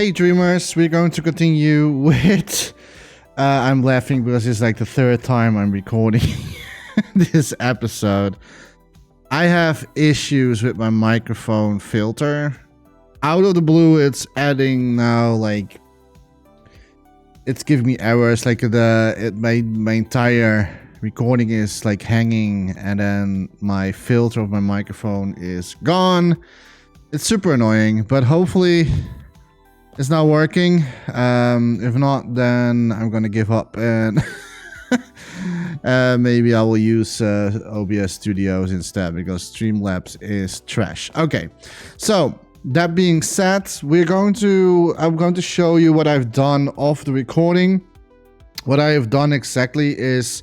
Hey dreamers, we're going to continue with... I'm laughing because it's like the third time I'm recording this episode. I have issues with my microphone filter. Out of the blue, it's adding now, like... It's giving me errors, like my entire recording is like hanging, and then my filter of my microphone is gone. It's super annoying, but hopefully it's not working. If not, then I'm gonna give up and maybe I will use OBS Studios instead, because Streamlabs is trash. Okay, so that being said, I'm going to show you what I've done off the recording. What I have done exactly is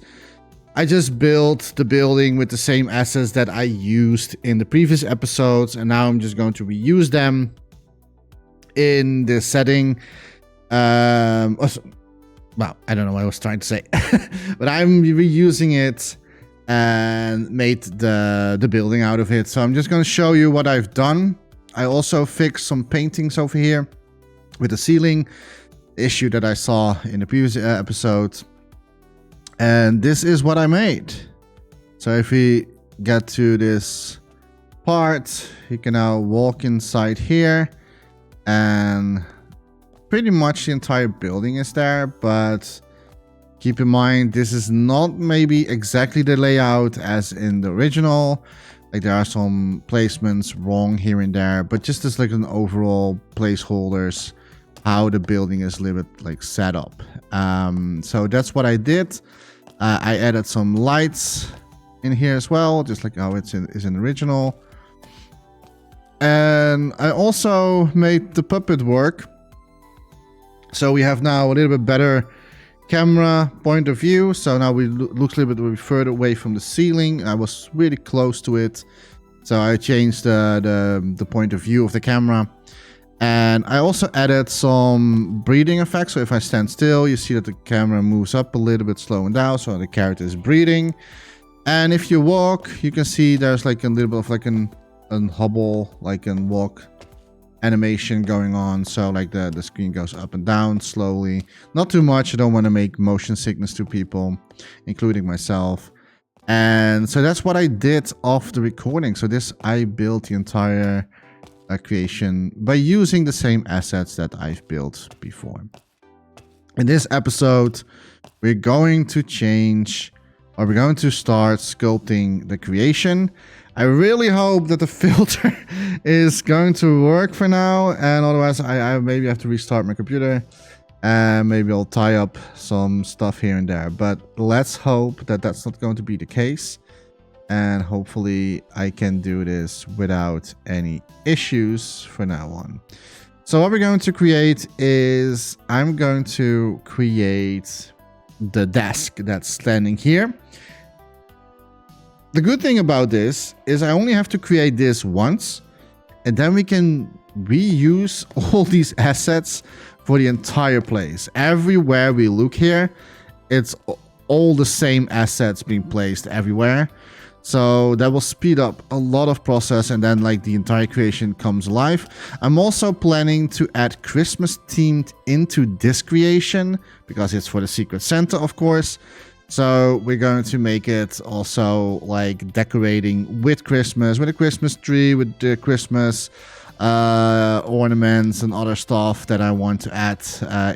I just built the building with the same assets that I used in the previous episodes, and now I'm just going to reuse them in this setting. Well, I don't know what I was trying to say, but I'm reusing it and made the building out of it. So I'm just going to show you what I've done. I also fixed some paintings over here with the ceiling issue that I saw in the previous episode. And this is what I made. So if we get to this part, you can now walk inside here, and pretty much the entire building is there. But keep in mind, this is not maybe exactly the layout as in the original. Like, there are some placements wrong here and there, but just as like an overall placeholders, how the building is a little bit like set up. So that's what I did. I added some lights in here as well, just like how it's in the original. And I also made the puppet work. So we have now a little bit better camera point of view. So now we looks a little bit further away from the ceiling. I was really close to it, so I changed the point of view of the camera. And I also added some breathing effects. So if I stand still, you see that the camera moves up a little bit, slowing down, so the character is breathing. And if you walk, you can see there's like a little bit of like an hobble, like a walk animation going on. So like the screen goes up and down slowly, not too much. I don't want to make motion sickness to people, including myself. And so that's what I did off the recording. So this, I built the entire creation by using the same assets that I've built before. In this episode, we're going to start sculpting the creation. I really hope that the filter is going to work for now, and otherwise I maybe have to restart my computer, and maybe I'll tie up some stuff here and there. But let's hope that that's not going to be the case, and hopefully I can do this without any issues for now on. So what we're going to create is, I'm going to create the desk that's standing here. The good thing about this is I only have to create this once, and then we can reuse all these assets for the entire place. Everywhere we look here, it's all the same assets being placed everywhere. So that will speed up a lot of process, and then like the entire creation comes alive. I'm also planning to add Christmas themed into this creation, because it's for the Secret Santa, of course. So we're going to make it also like decorating with Christmas, with a Christmas tree, with the Christmas ornaments and other stuff that I want to add,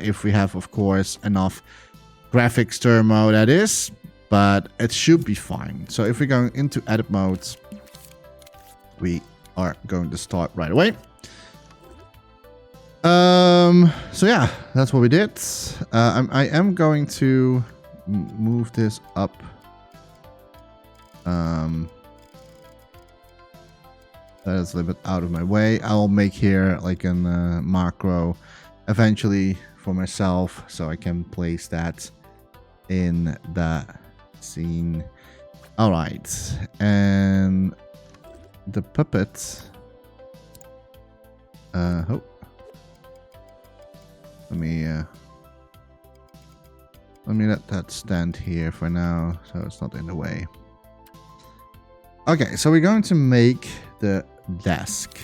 if we have, of course, enough graphics thermo, that is. But it should be fine. So if we're going into edit mode, we are going to start right away. So yeah, that's what we did. I am going to move this up. That is a little bit out of my way. I'll make here like a macro eventually for myself, so I can place that in that scene. All right, and the puppet. Let me let that stand here for now, so it's not in the way. Okay, so we're going to make the desk.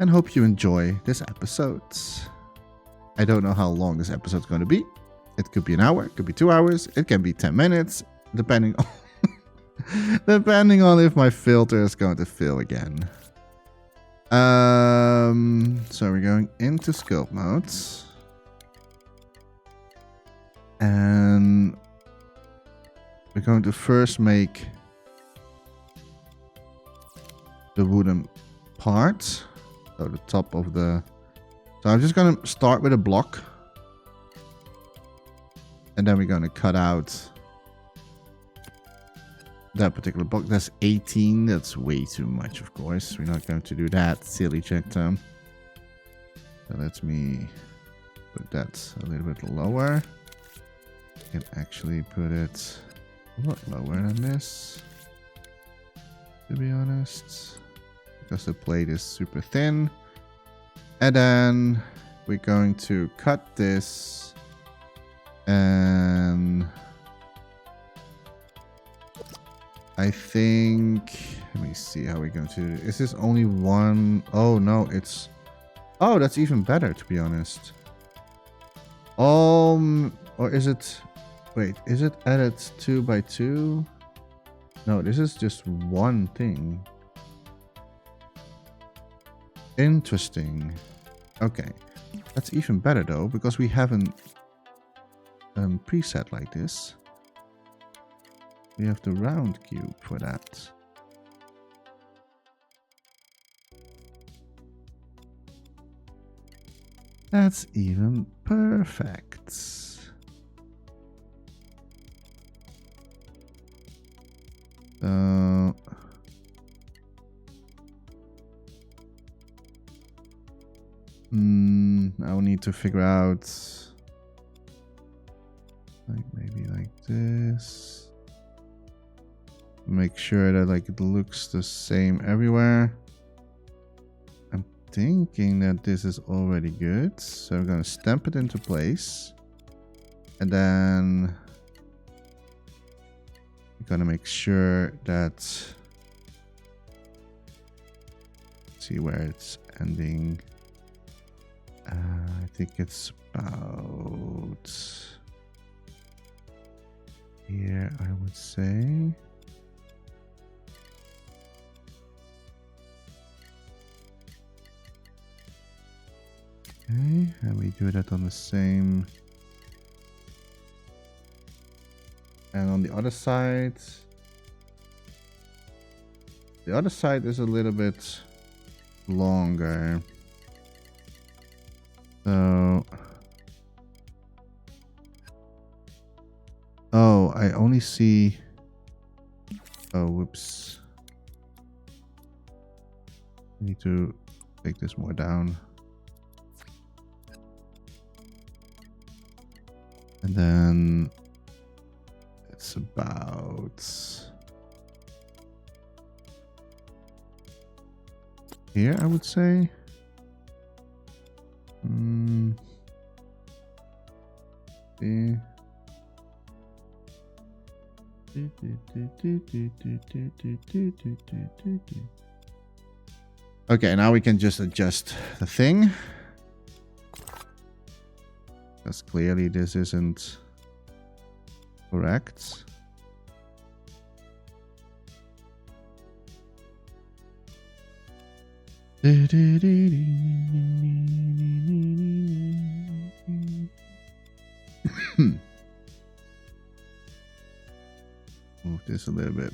and hope you enjoy this episode. I don't know how long this episode's going to be. It could be an hour, it could be 2 hours, it can be 10 minutes, depending on depending on if my filter is going to fill again. So we're going into sculpt mode. And we're going to first make the wooden part. So the top of the... So I'm just going to start with a block. And then we're going to cut out that particular block. That's 18. That's way too much, of course. We're not going to do that. Silly Jechta. So let me put that a little bit lower. I can actually put it a lot lower than this, to be honest, because the plate is super thin. And then we're going to cut this, and I think, let me see how we're going to do it. Is this only one? Oh no, it's, oh, that's even better, to be honest. Or is it, wait, is it added 2 by 2? No, this is just one thing. Interesting. Okay, that's even better though, because we haven't preset like this. We have the round cube for that. That's even perfect. So I'll need to figure out, like, maybe like this. Make sure that like it looks the same everywhere. I'm thinking that this is already good, so we're gonna stamp it into place, and then we're gonna make sure that, see where it's ending. I think it's about here, I would say. Okay, and we do that on the same. And on the other side is a little bit longer. So, oh, I only see, oh, whoops. I need to take this more down. And then it's about here, I would say. See. Okay, now we can just adjust the thing. Because clearly this isn't correct. Move this a little bit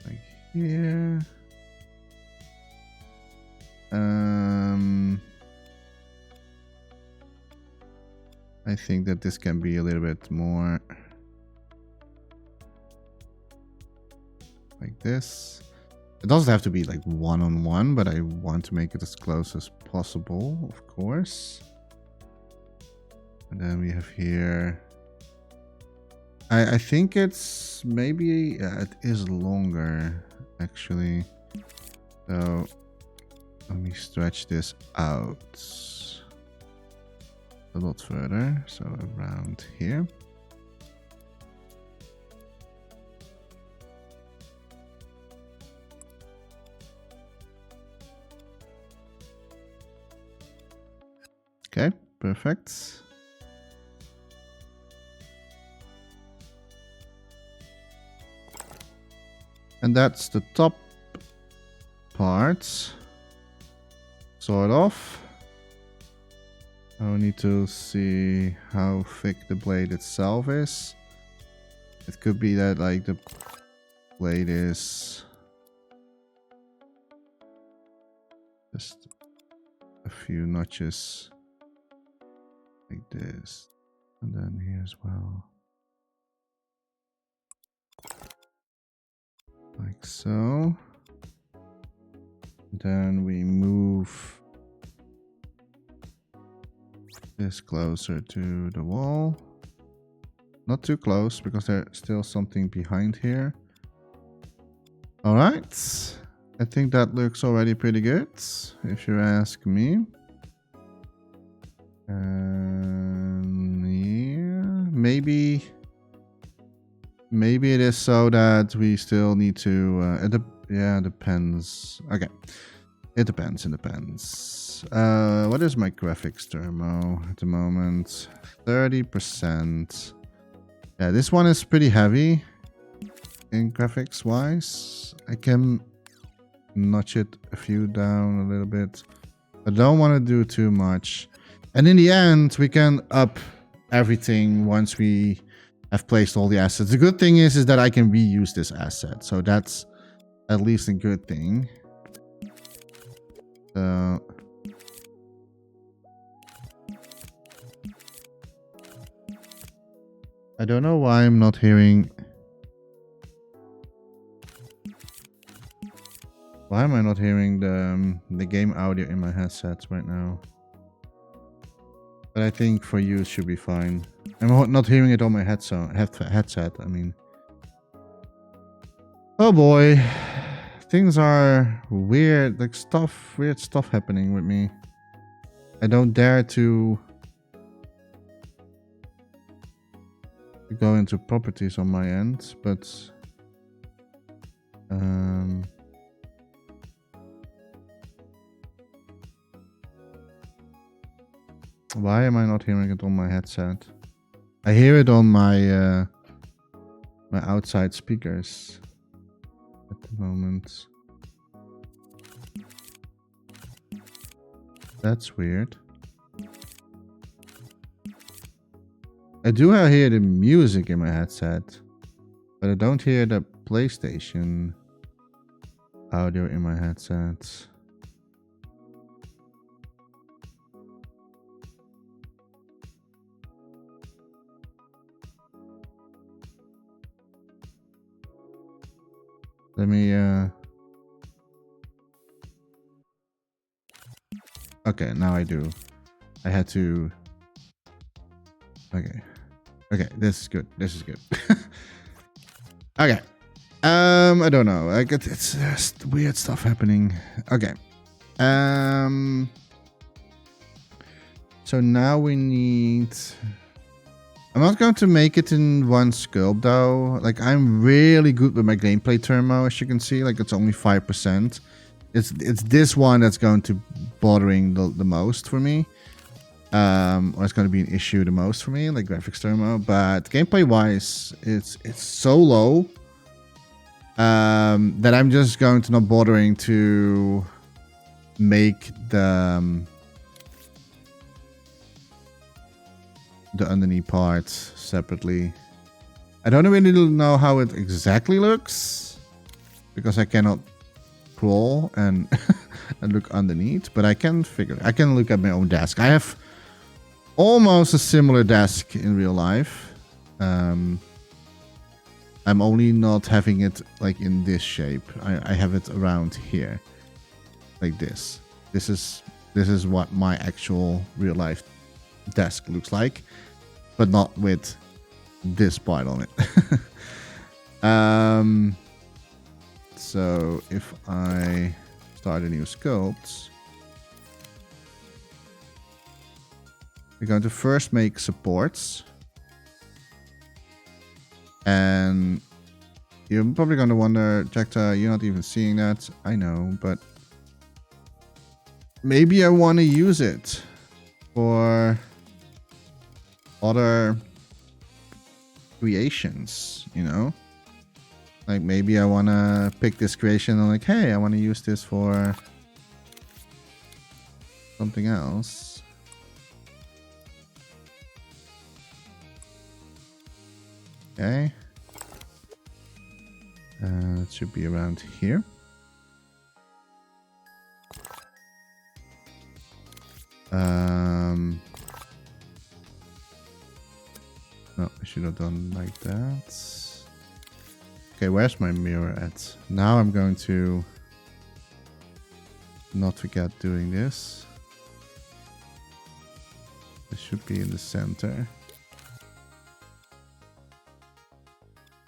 like here. I think that this can be a little bit more like this. It doesn't have to be like one-on-one, but I want to make it as close as possible, of course. And then we have here, I think it's maybe, yeah, it is longer actually. So let me stretch this out a lot further, so around here. Okay, perfect. And that's the top part. Sort of. I need to see how thick the blade itself is. It could be that like the blade is just a few notches like this. And then here as well. Like so. Then we move this closer to the wall. Not too close because there's still something behind here. All right. I think that looks already pretty good, if you ask me. Yeah, maybe it is so that we still need to. Yeah, depends. Okay, it depends. It depends. What is my graphics thermo at the moment? 30%. Yeah, this one is pretty heavy in graphics wise. I can notch it a few down a little bit. I don't want to do too much. And in the end, we can up everything once we have placed all the assets. The good thing is that I can reuse this asset. So that's at least a good thing. So I don't know why I'm not hearing. Why am I not hearing the game audio in my headsets right now? But I think for you it should be fine. I'm not hearing it on my headset. I mean, oh boy, things are weird. Like weird stuff happening with me. I don't dare to go into properties on my end, but why am I not hearing it on my headset? I hear it on my my outside speakers at the moment. That's weird. I do hear the music in my headset, but I don't hear the PlayStation audio in my headset. Let me okay, now I do. I had to. Okay, this is good. This is good. Okay, I don't know. Like it's just weird stuff happening. Okay, so now we need. I'm not going to make it in one sculpt though. Like I'm really good with my gameplay thermo, as you can see. Like it's only 5%. It's this one that's going to bothering the most for me. Or it's going to be an issue the most for me, like graphics thermo. But gameplay wise, it's so low that I'm just going to not bothering to make the underneath part separately. I don't really know how it exactly looks because I cannot crawl and and look underneath, but I can look at my own desk. I have almost a similar desk in real life. I'm only not having it like in this shape. I have it around here like this. This is what my actual real life desk looks like, but not with this part on it. So if I start a new sculpt, we're going to first make supports, and you're probably going to wonder, Jechta, you're not even seeing that. I know, but maybe I want to use it for other creations, you know? Like maybe I want to pick this creation and like, hey, I want to use this for something else. Okay. It should be around here. No, I should have done like that. Okay, where's my mirror at? Now I'm going to not forget doing this. This should be in the center.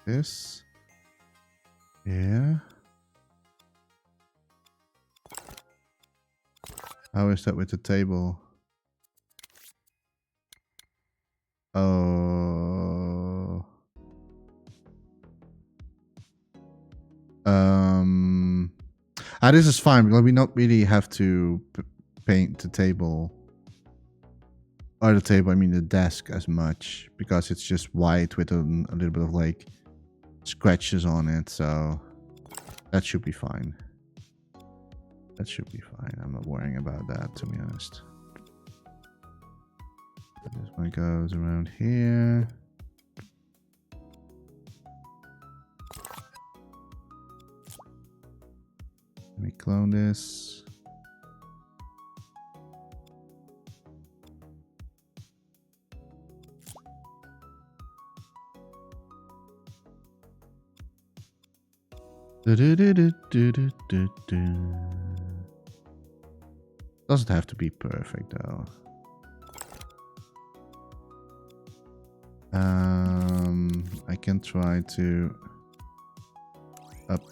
This. Yeah. How is that with the table? Oh. This is fine because we not really have to paint the table. Or the table, I mean the desk as much. Because it's just white with a little bit of like scratches on it. So that should be fine. That should be fine. I'm not worrying about that, to be honest. This one goes around here. Let me clone this. Doesn't have to be perfect though. I can try to up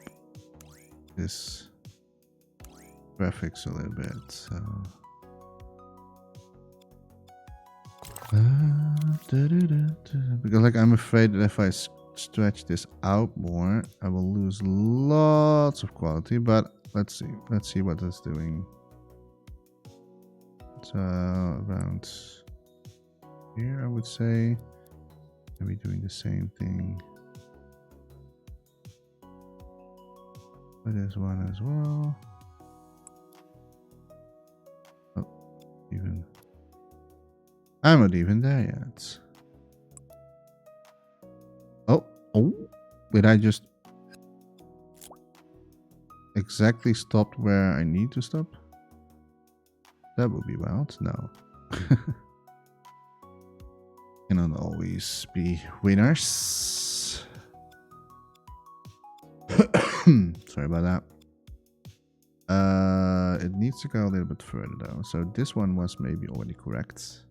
this graphics a little bit. So because like I'm afraid that if I stretch this out more, I will lose lots of quality. But let's see what it's doing. So around here, I would say. Are we doing the same thing for this one as well? Oh, even I'm not even there yet. Oh, did I just exactly stop where I need to stop? That would be wild. No. Cannot always be winners. Sorry about that. It needs to go a little bit further though. So this one was maybe already correct.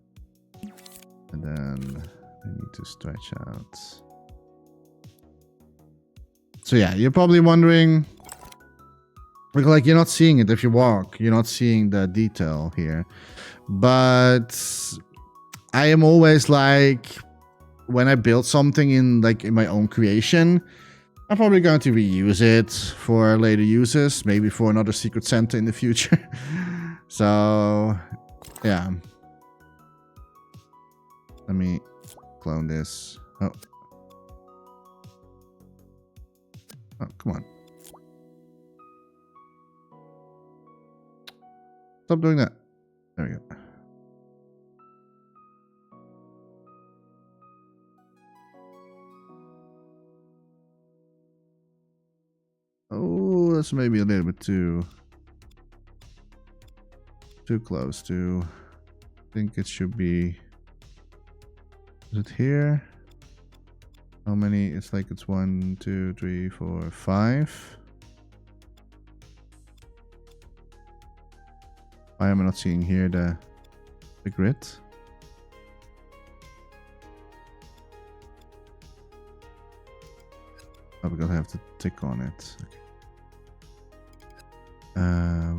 And then I need to stretch out. So yeah, you're probably wondering, like you're not seeing it if you walk. You're not seeing the detail here. But I am always like, when I build something in my own creation, I'm probably going to reuse it for later uses, maybe for another secret center in the future. So, yeah. Let me clone this. Oh, come on. Stop doing that. There we go. Oh, that's maybe a little bit too close to. I think it should be. Is it here? How many? It's like it's 1, 2, 3, 4, 5. Why am I not seeing here the grid? Oh, because I have to tick on it. Okay.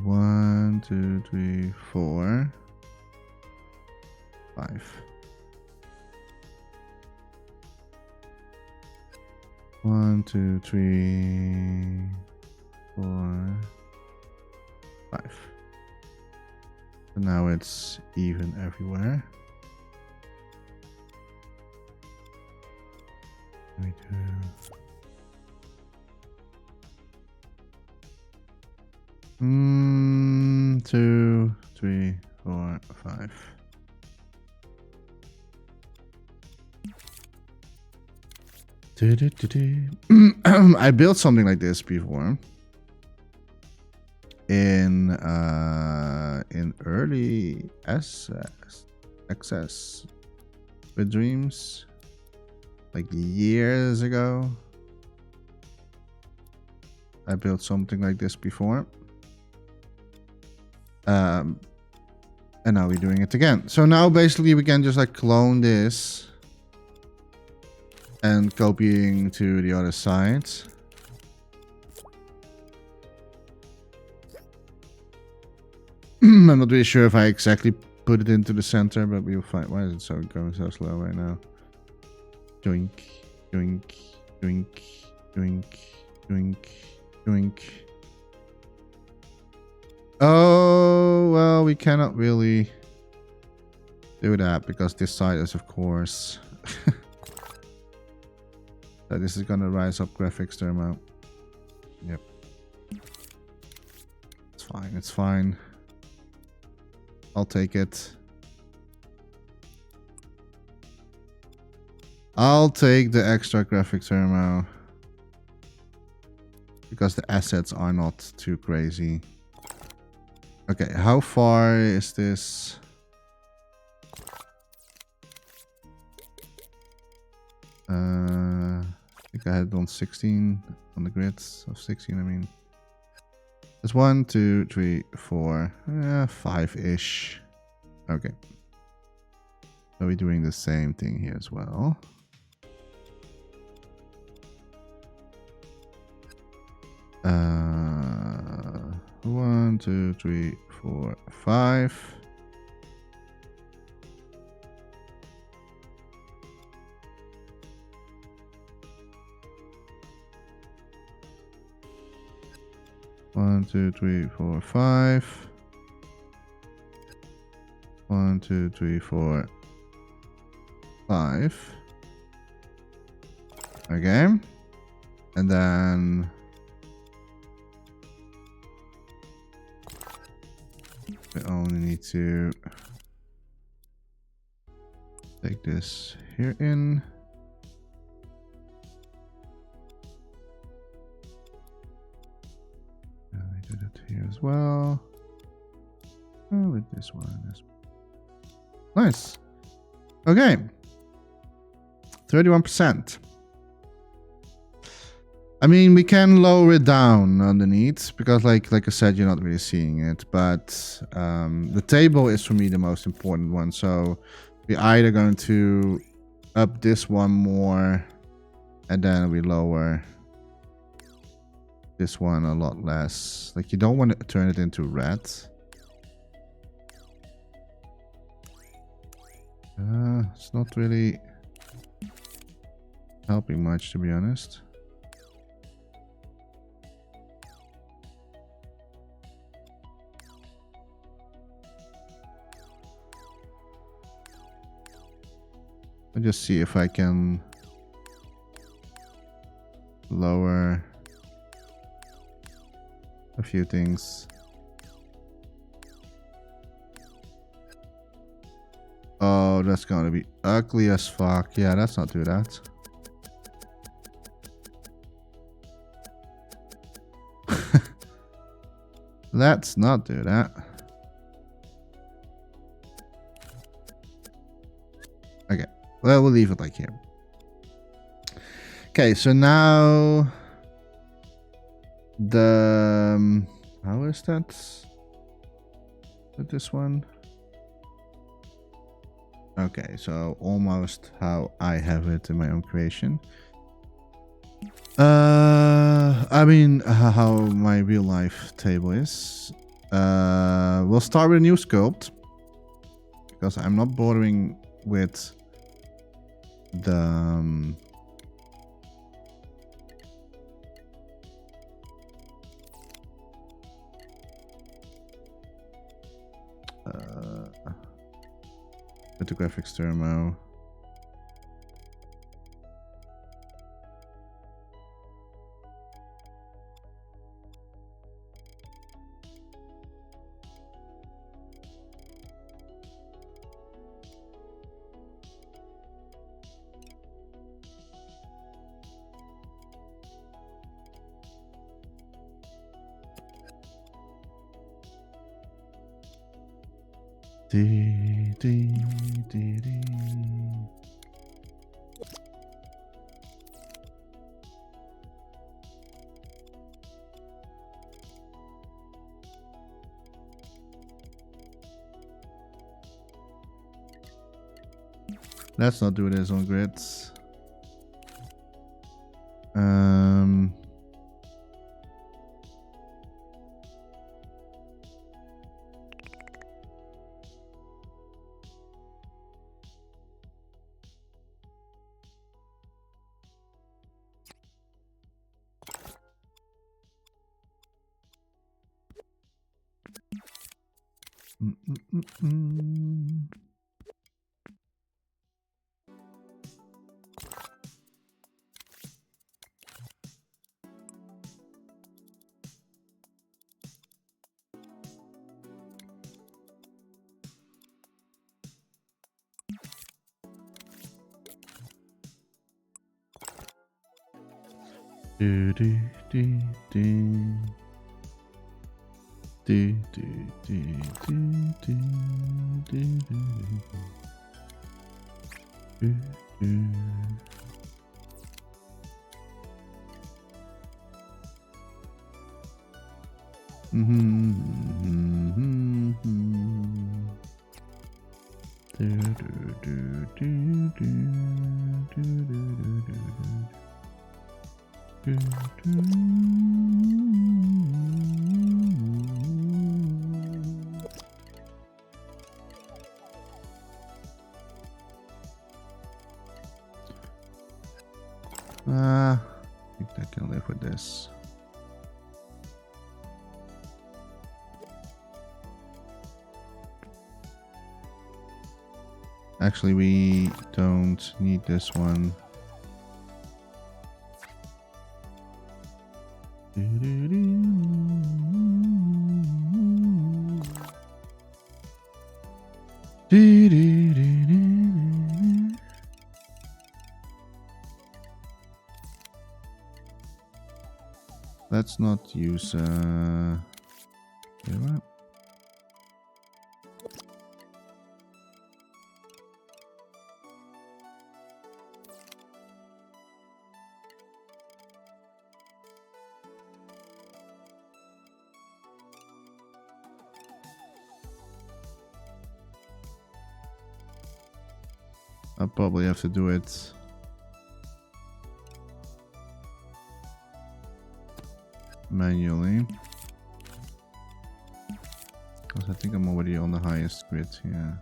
1, 2, 3, 4, 5. 1, 2, 3, 4, 5. So now it's even everywhere. We do 2, 3, 4, 5. I built something like this before in early access with Dreams, like years ago. I built something like this before. And now we're doing it again. So now basically we can just like clone this and copying to the other side. I'm not really sure if I exactly put it into the center, but we'll find. Why is it going so slow right now? Doink, doink, doink, doink, doink, doink. Oh, well, we cannot really do that because this side is, of course. So this is gonna rise up graphics term. Yep. It's fine, it's fine. I'll take it. I'll take the extra graphics term because the assets are not too crazy. Okay, how far is this? I think I had it on 16 on the grids of 16. I mean, there's 1, 2, 3, 4, 5-ish. Okay, so we're doing the same thing here as well. Uh, 1, 2, 3, 4, 5. One, 2, 3, 4, 5. 1, 2, 3, 4, 5. Okay. And then we only need to take this here in. We did it here as well. Oh, with this one. Nice. Okay. 31%. I mean, we can lower it down underneath because, like I said, you're not really seeing it. But the table is for me the most important one. So we're either going to up this one more, and then we lower this one a lot less. Like, you don't want to turn it into red. It's not really helping much, to be honest. I'll just see if I can lower a few things. Oh, that's gonna be ugly as fuck. Yeah, let's not do that. Let's not do that. Okay, well, we'll leave it like here. Okay, so now the how is that with this one? Okay, so almost how I have it in my own creation. I mean, how my real life table is. We'll start with a new sculpt because I'm not bothering with the With the graphics thermo. Dee, dee, dee, dee. Let's not do this on grids. Do do do do. Do do do do do do do do. I think I can live with this. Actually, we don't need this one. Let's not use what? I'll probably have to do it manually, because I think I'm already on the highest grid here.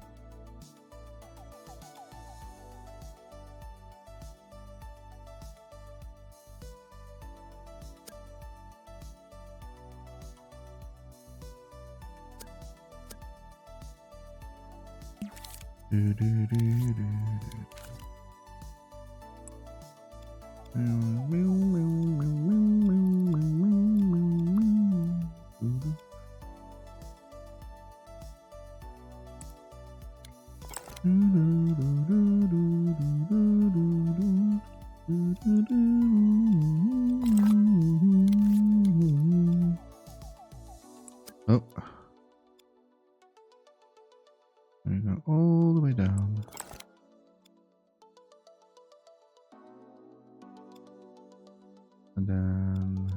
Oh, there we go, all the way down. And then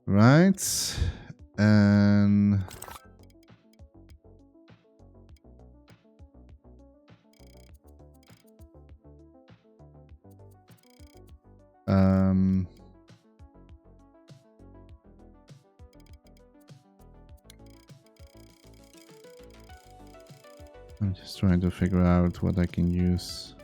right, and I'm just trying to figure out what I can use.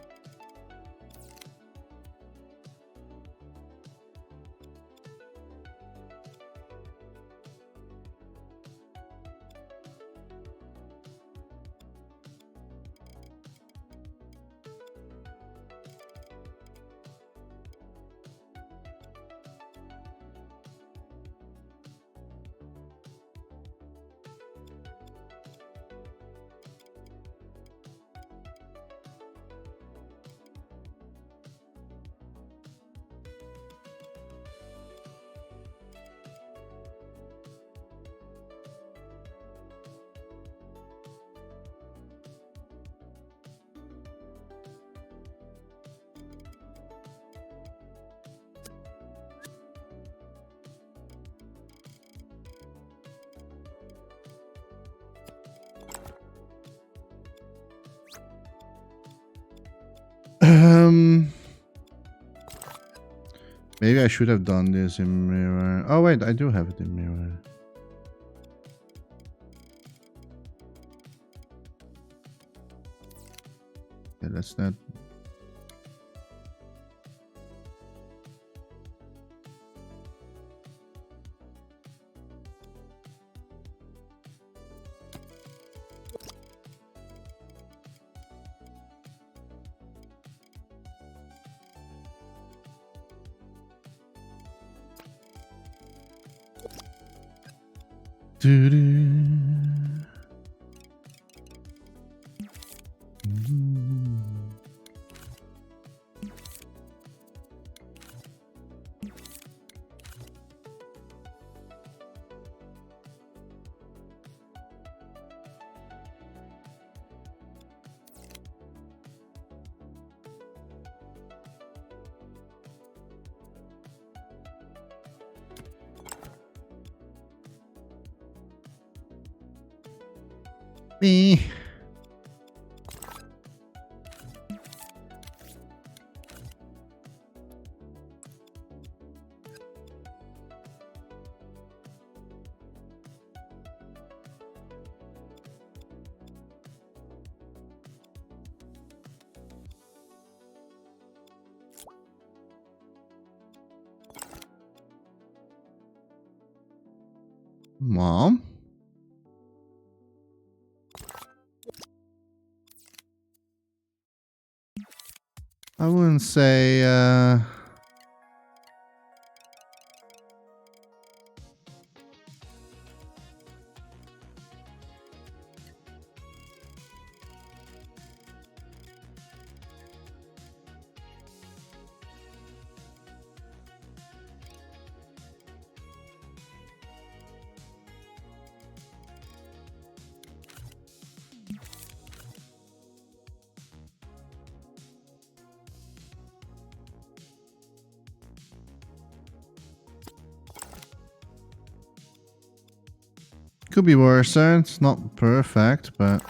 Maybe I should have done this in mirror. Oh wait, I do have it in mirror. Yeah, that's not. Me. Mom? I wouldn't say, could be worse. It's not perfect, but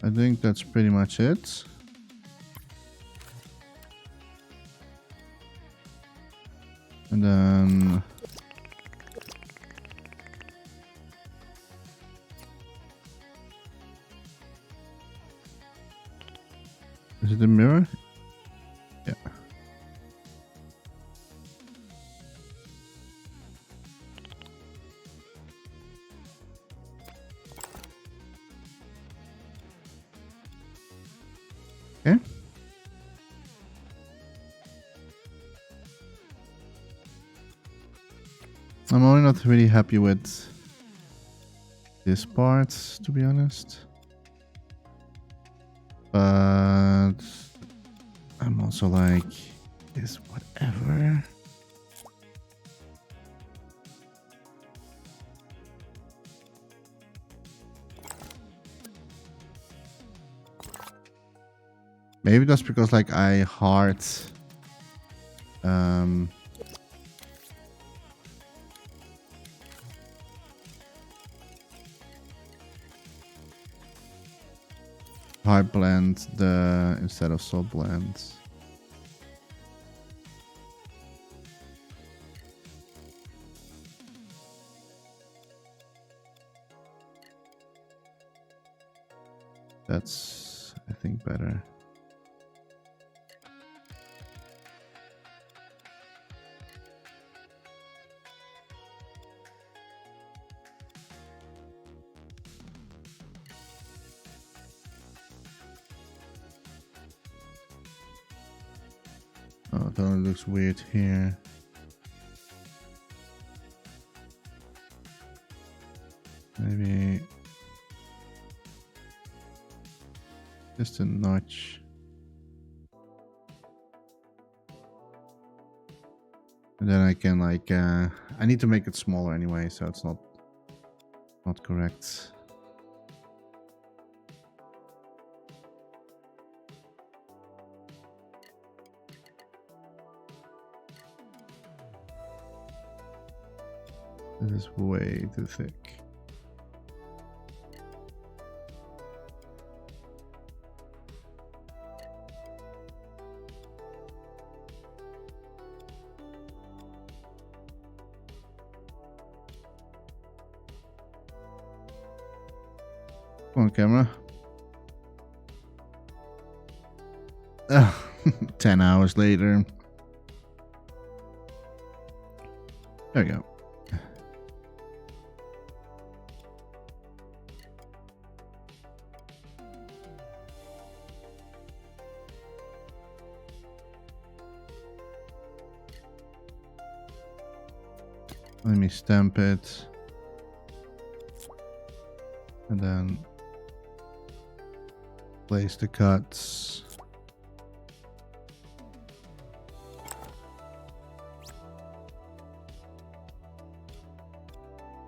I think that's pretty much it. And then is it the mirror? Yeah. Okay. I'm only not really happy with this part, to be honest. But I'm also like, is whatever. Maybe that's because like I hard hard blend the instead of soft blend. That's, I think, better. Oh, it only looks weird here. Maybe just a notch. And then I can like, I need to make it smaller anyway, so it's not correct. This is way too thick. Come on, camera. 10 hours later. There we go. Let me stamp it. And then place the cuts.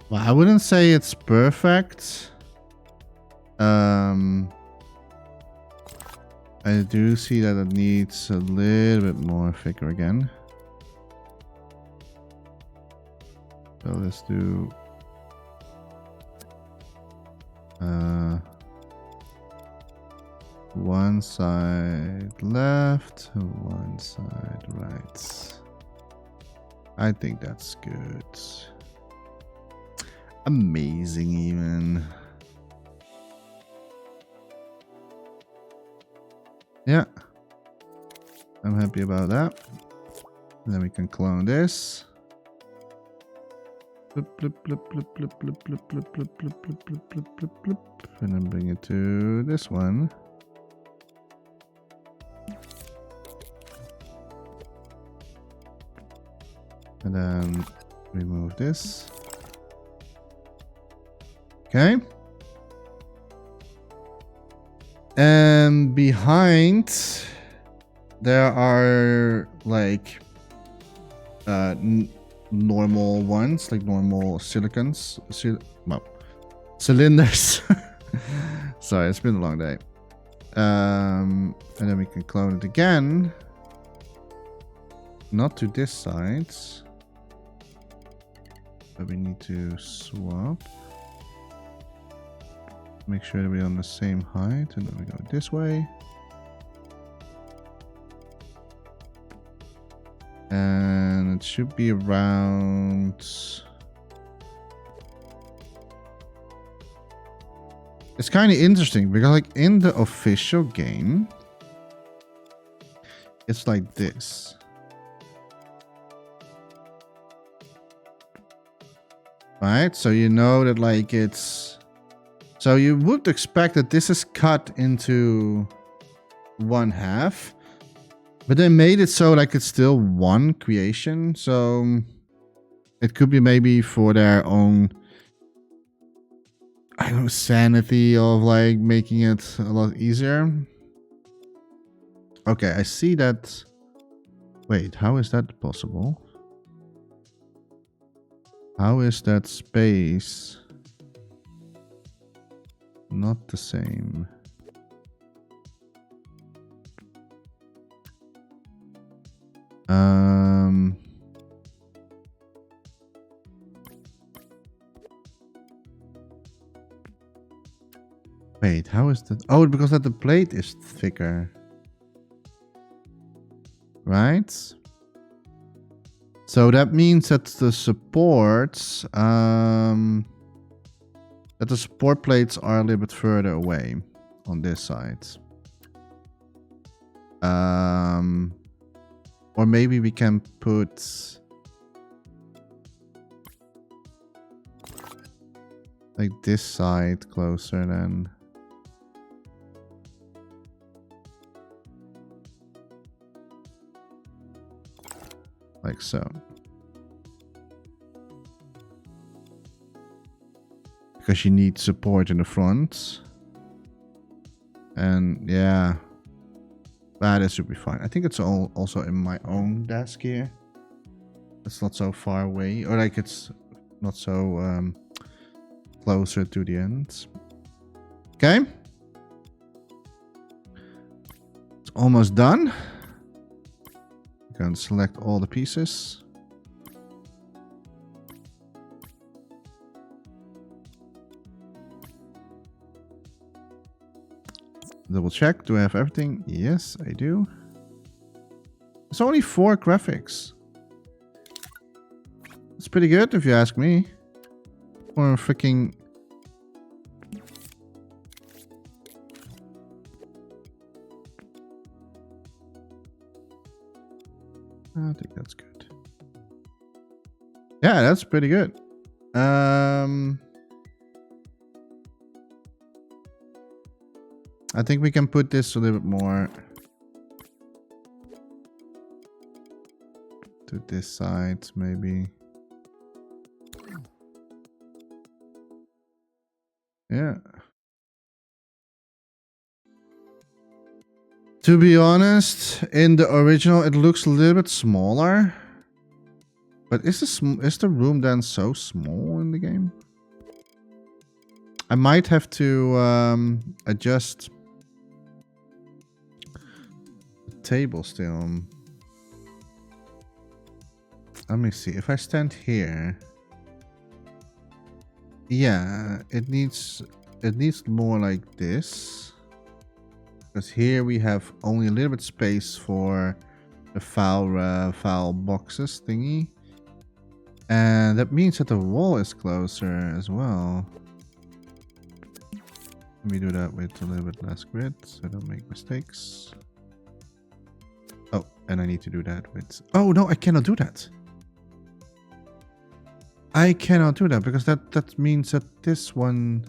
Well, I wouldn't say it's perfect. I do see that it needs a little bit more thicker again. So let's do one side left, one side right. I think that's good. Amazing even. Yeah. I'm happy about that. And then we can clone this. Bloop, bloop, bloop, bloop, bloop, bloop, bloop, bloop, bloop, bloop, bloop, bloop, bloop, bloop, bloop. And then bring it to this one. And then remove this. Okay. And behind there are like normal ones, like normal silicons, cylinders. Sorry, it's been a long day. And then we can clone it again. Not to this side. But we need to swap. Make sure that we're on the same height, and then we go this way. And it should be around... It's kind of interesting because like in the official game, it's like this. Right? So you know that like it's... So you would expect that this is cut into one half. But they made it so like it's still one creation. So it could be maybe for their own, I don't know, sanity of like making it a lot easier. Okay, I see that. Wait, how is that possible? How is that space not the same? Wait, how is that? Oh, because that the plate is thicker. Right? So that means that the supports, that the support plates are a little bit further away on this side. Or maybe we can put like this side closer then. Like so. Because you need support in the front. And yeah. That should be fine. I think it's all also in my own desk here. It's not so far away. Or like it's not so closer to the end. Okay. It's almost done. You can select all the pieces. Double check. Do I have everything? Yes, I do. It's only 4 graphics. It's pretty good if you ask me. For a freaking... I think that's good. Yeah, that's pretty good. I think we can put this a little bit more to this side, maybe. Yeah. To be honest, in the original, it looks a little bit smaller. But is the room then so small in the game? I might have to adjust the table still. Let me see. If I stand here, yeah, it needs more like this. Because here we have only a little bit space for the file boxes thingy. And that means that the wall is closer as well. Let me do that with a little bit less grid so I don't make mistakes. Oh, and I need to do that with... Oh, no, I cannot do that. I cannot do that because that means that this one...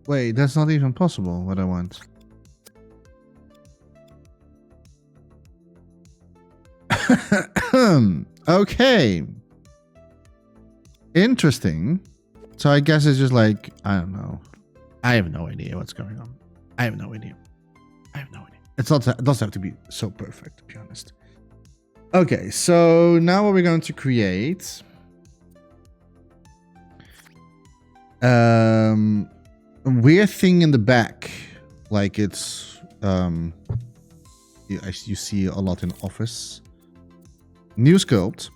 Wait, that's not even possible, what I want. Okay. Interesting. So I guess it's just like, I don't know. I have no idea what's going on. I have no idea. It doesn't have to be so perfect, to be honest. Okay, so now what we're going to create. A weird thing in the back. Like it's you see a lot in Office. New Sculpt.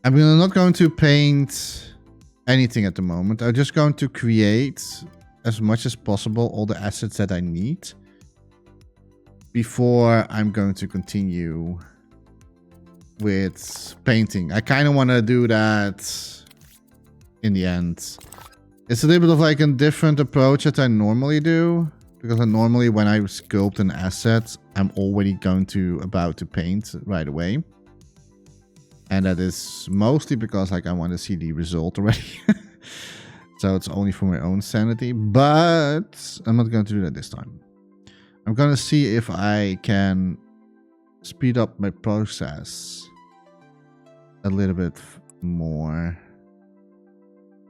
I'm not going to paint anything at the moment. I'm just going to create as much as possible all the assets that I need before I'm going to continue with painting. I kind of want to do that in the end. It's a little bit of like a different approach that I normally do. Because normally when I sculpt an asset, I'm already about to paint right away. And that is mostly because like I want to see the result already. So it's only for my own sanity. But I'm not going to do that this time. I'm going to see if I can speed up my process a little bit more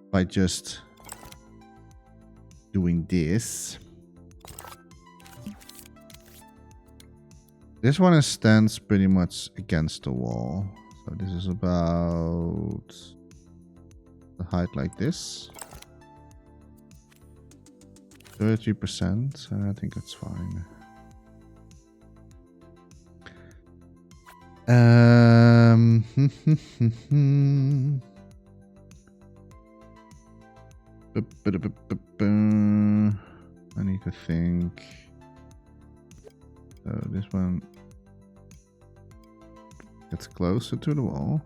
by just doing this. This one stands pretty much against the wall. So this is about the height like this. 33%. I think that's fine. I need to think. So this one gets closer to the wall.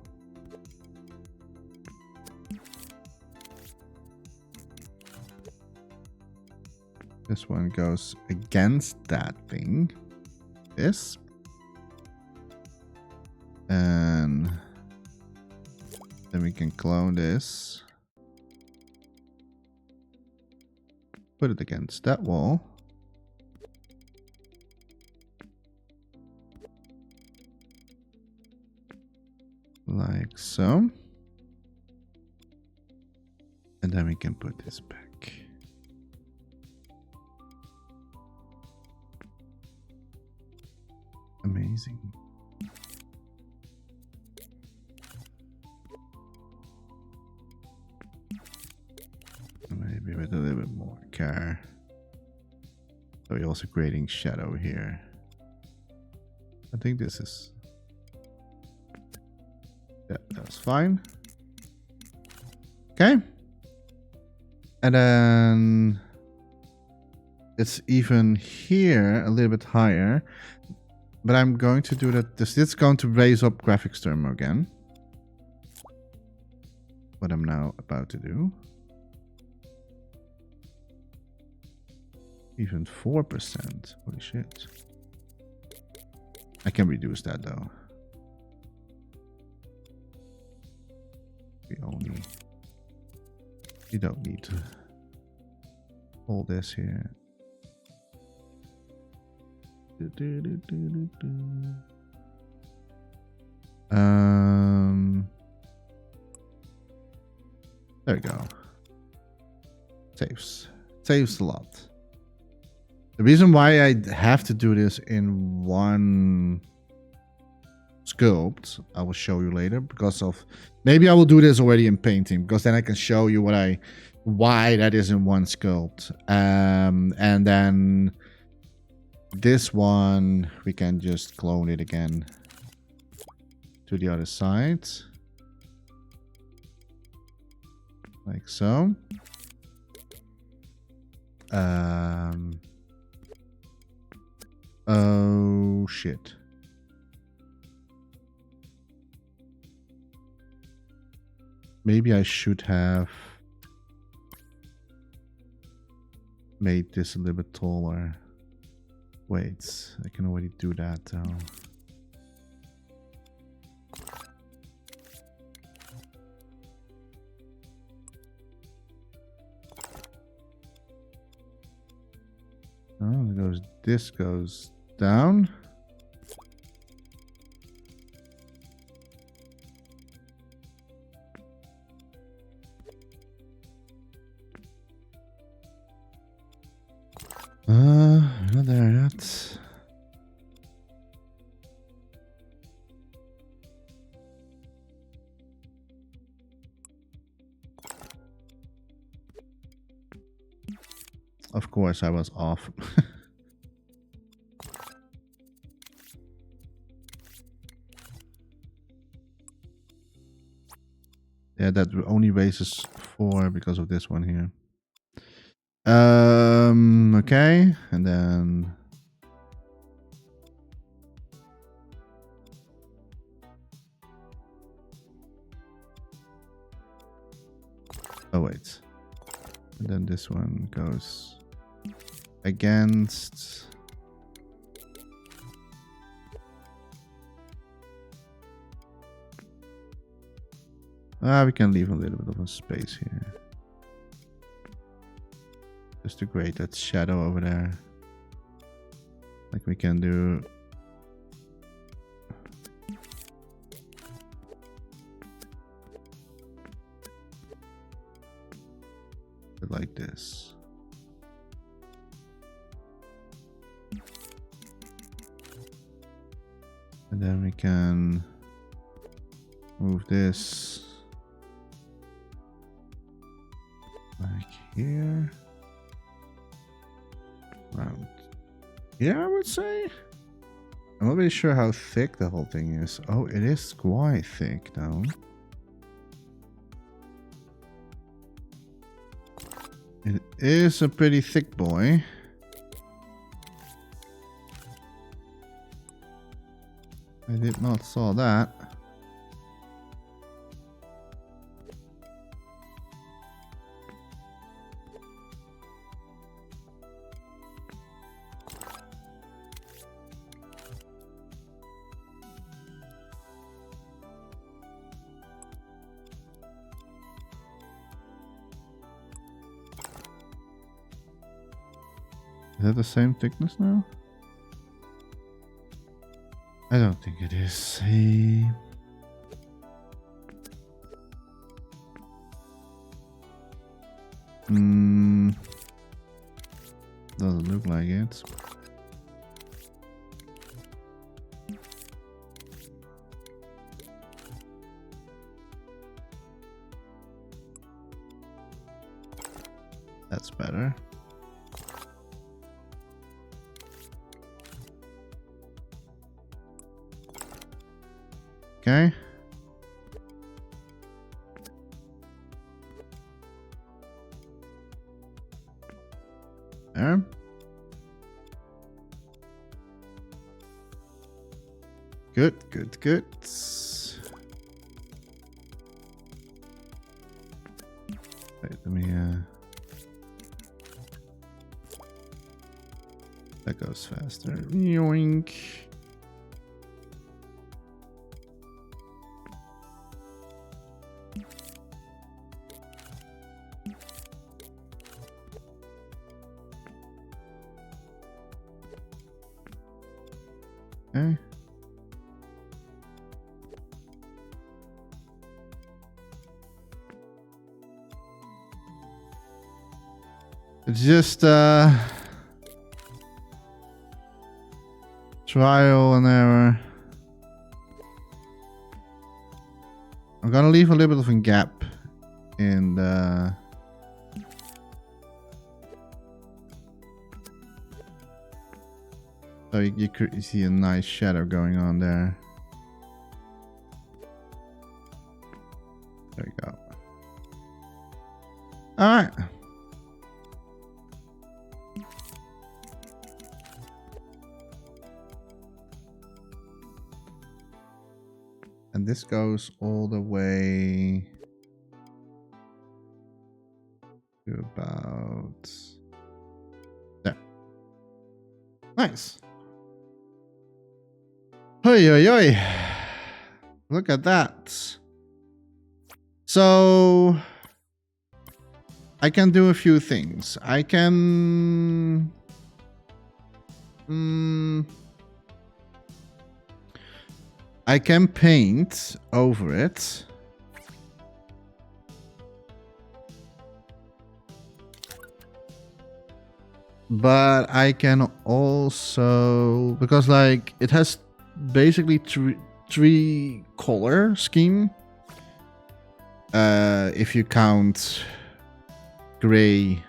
This one goes against that thing. This. And then we can clone this. Put it against that wall. Like so. And then we can put this back. Amazing. Maybe with a little bit more care. So we're also creating shadow here. I think this is... Yeah, That's fine. Okay. And then it's even here a little bit higher. But I'm going to do that. This is going to raise up graphics term again. What I'm now about to do. Even 4%. Holy shit. I can reduce that though. We don't need to hold this here. There we go. Saves a lot. The reason why I have to do this in one sculpt, I will show you later, because of maybe I will do this already in painting, because then I can show you why that is in one sculpt. And then this one we can just clone it again to the other side, like so. Oh shit. Maybe I should have made this a little bit taller. Wait, I can already do that though. Oh, this goes down. Not there yet. Of course, I was off. Yeah, that only raises 4 because of this one here. Okay, and then oh wait, and then this one goes against. We can leave a little bit of a space here. Just to create that shadow over there. Like we can do. Like this. And then we can move this like here. Around here, I would say. I'm not really sure how thick the whole thing is. Oh, it is quite thick though. It is a pretty thick boy. I did not saw that. Is that the same thickness now? I don't think it is. Hey. Doesn't look like it. That's better. Okay. Good, good, good. Wait, let me that goes faster. Yoink. Okay. It's just trial and error. I'm gonna leave a little bit of a gap in the so you could see a nice shadow going on there. There you go. All right. And this goes all the way to about there. Nice. Oi, oi, oi. Look at that. So I can do a few things. I can I can paint over it. But I can also, because like it has basically three color scheme. If you count gray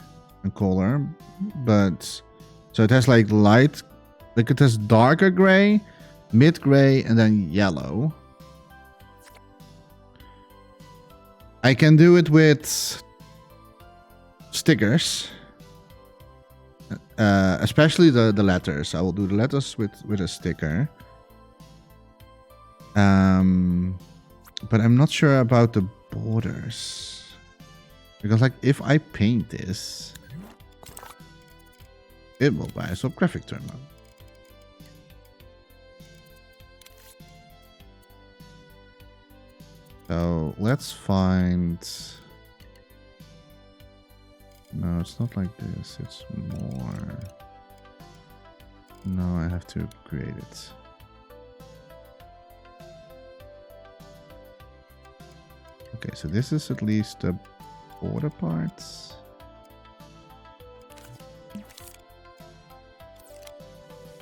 and color, but so it has like light, like it has darker gray, mid gray, and then yellow. I can do it with stickers, especially the letters. I will do the letters with a sticker. But I'm not sure about the borders, because like if I paint this, it will buy some graphic terminal. So let's find. No, it's not like this. It's more. No, I have to create it. Okay, so this is at least the border parts.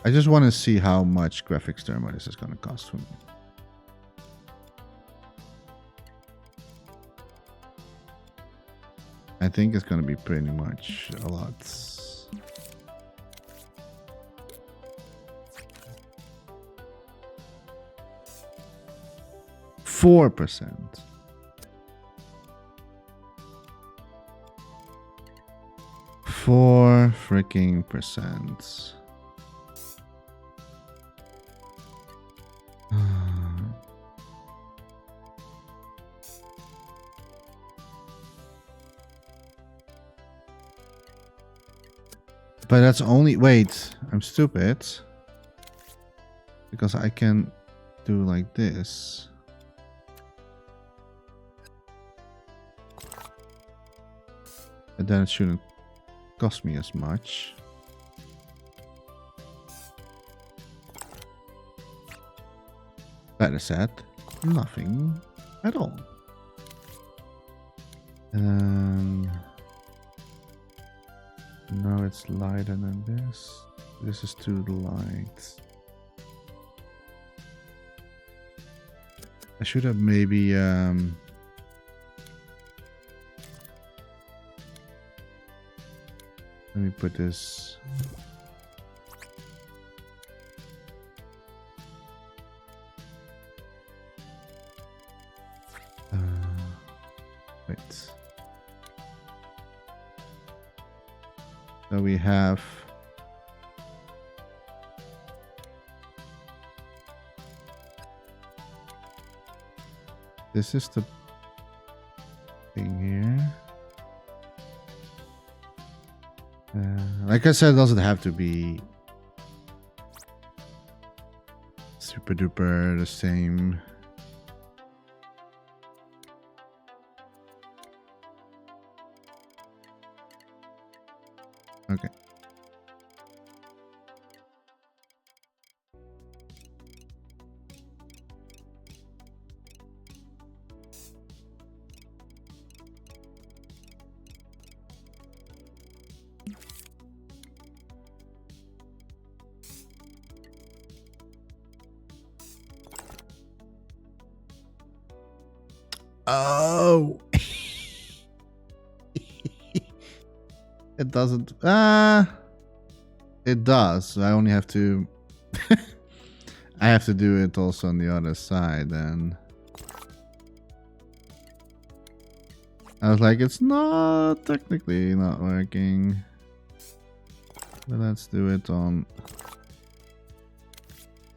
I just want to see how much graphics thermal this is going to cost for me. I think it's going to be pretty much a lot. %. 4 freaking %. But that's only, wait, I'm stupid. Because I can do like this. And then it shouldn't cost me as much. Better said, nothing at all. No, it's lighter than this. This is too light. I should have maybe let me put this. Wait. So we have This is the thing here. Like I said, it doesn't have to be super duper the same. Okay. Oh. It doesn't. It does. I only have to. I have to do it also on the other side then. I was like, it's not technically not working. But let's do it on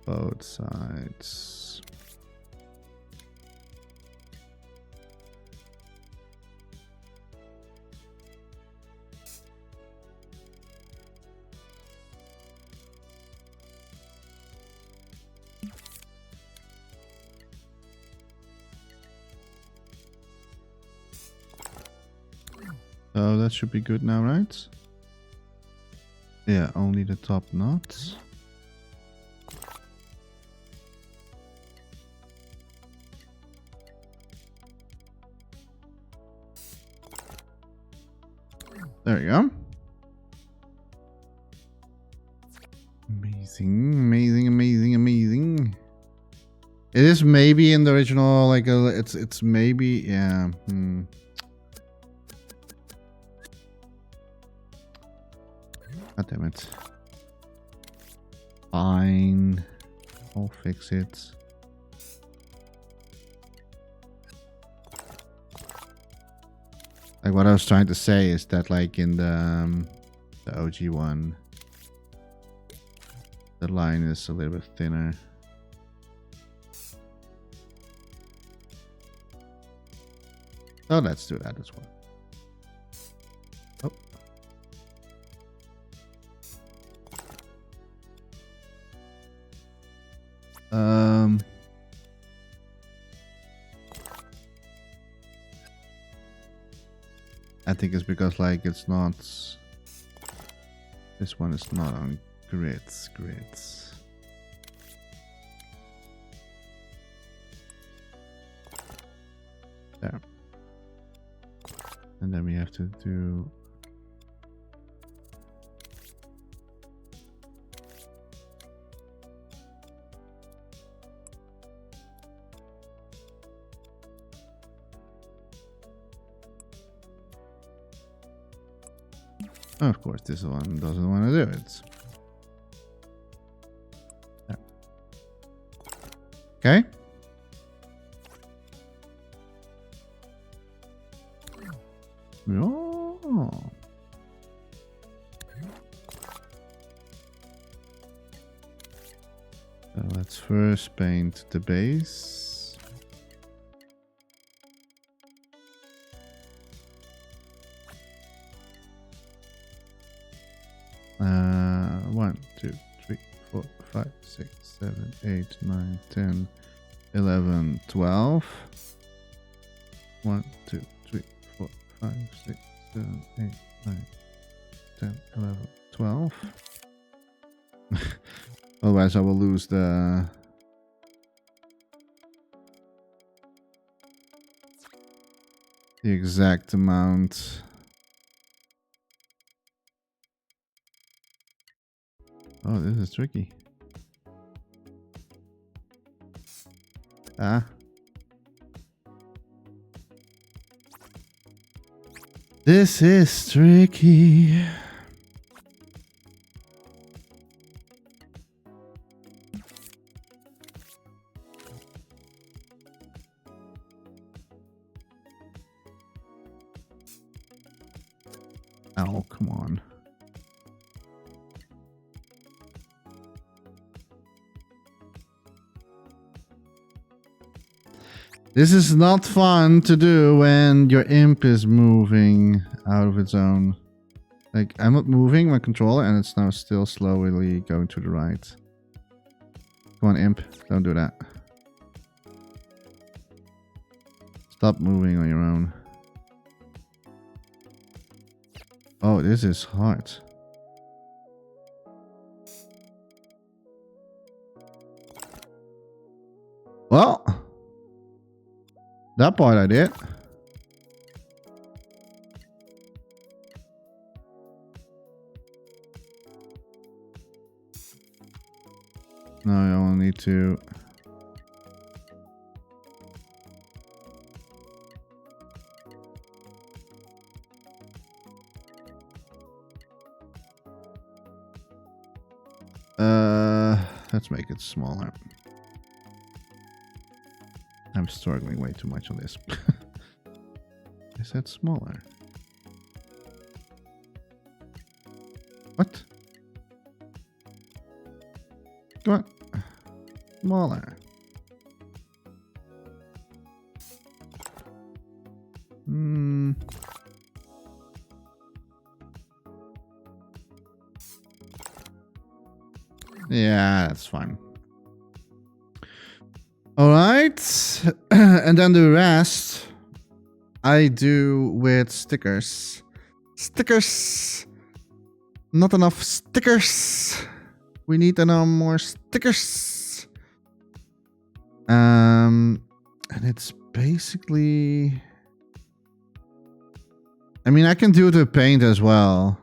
both sides. So that should be good now, right? Yeah, only the top knots. There you go. Amazing, amazing, amazing, amazing. It is maybe in the original, like it's maybe, yeah. God damn it. Fine. I'll fix it. Like what I was trying to say is that like in the OG one, the line is a little bit thinner. So let's do that as well. I think it's because like it's not. This one is not on grids. There. And then we have to do. Of course, this one doesn't want to do it. There. Okay. Oh. So let's first paint the base. 1, 2, 3, 4, 5, 6, 7, 8, 9, 10, 11, 12. 1, 2, 3, 4, 5, 6, 7, 8, 9, 10, 11, 12. Otherwise I will lose the exact amount. Oh, this is tricky. Ah. This is tricky. Oh, come on. This is not fun to do when your imp is moving out of its own. Like, I'm not moving my controller and it's now still slowly going to the right. Come on, imp. Don't do that. Stop moving on your own. Oh, this is hard. Well, that part I did. No, I only need to. Let's make it smaller. I'm struggling way too much on this. Is that smaller? What? Come on. Smaller. Yeah, that's fine. All right. And then the rest I do with stickers. Stickers. Not enough stickers. We need more stickers. And it's basically... I mean, I can do it with paint as well.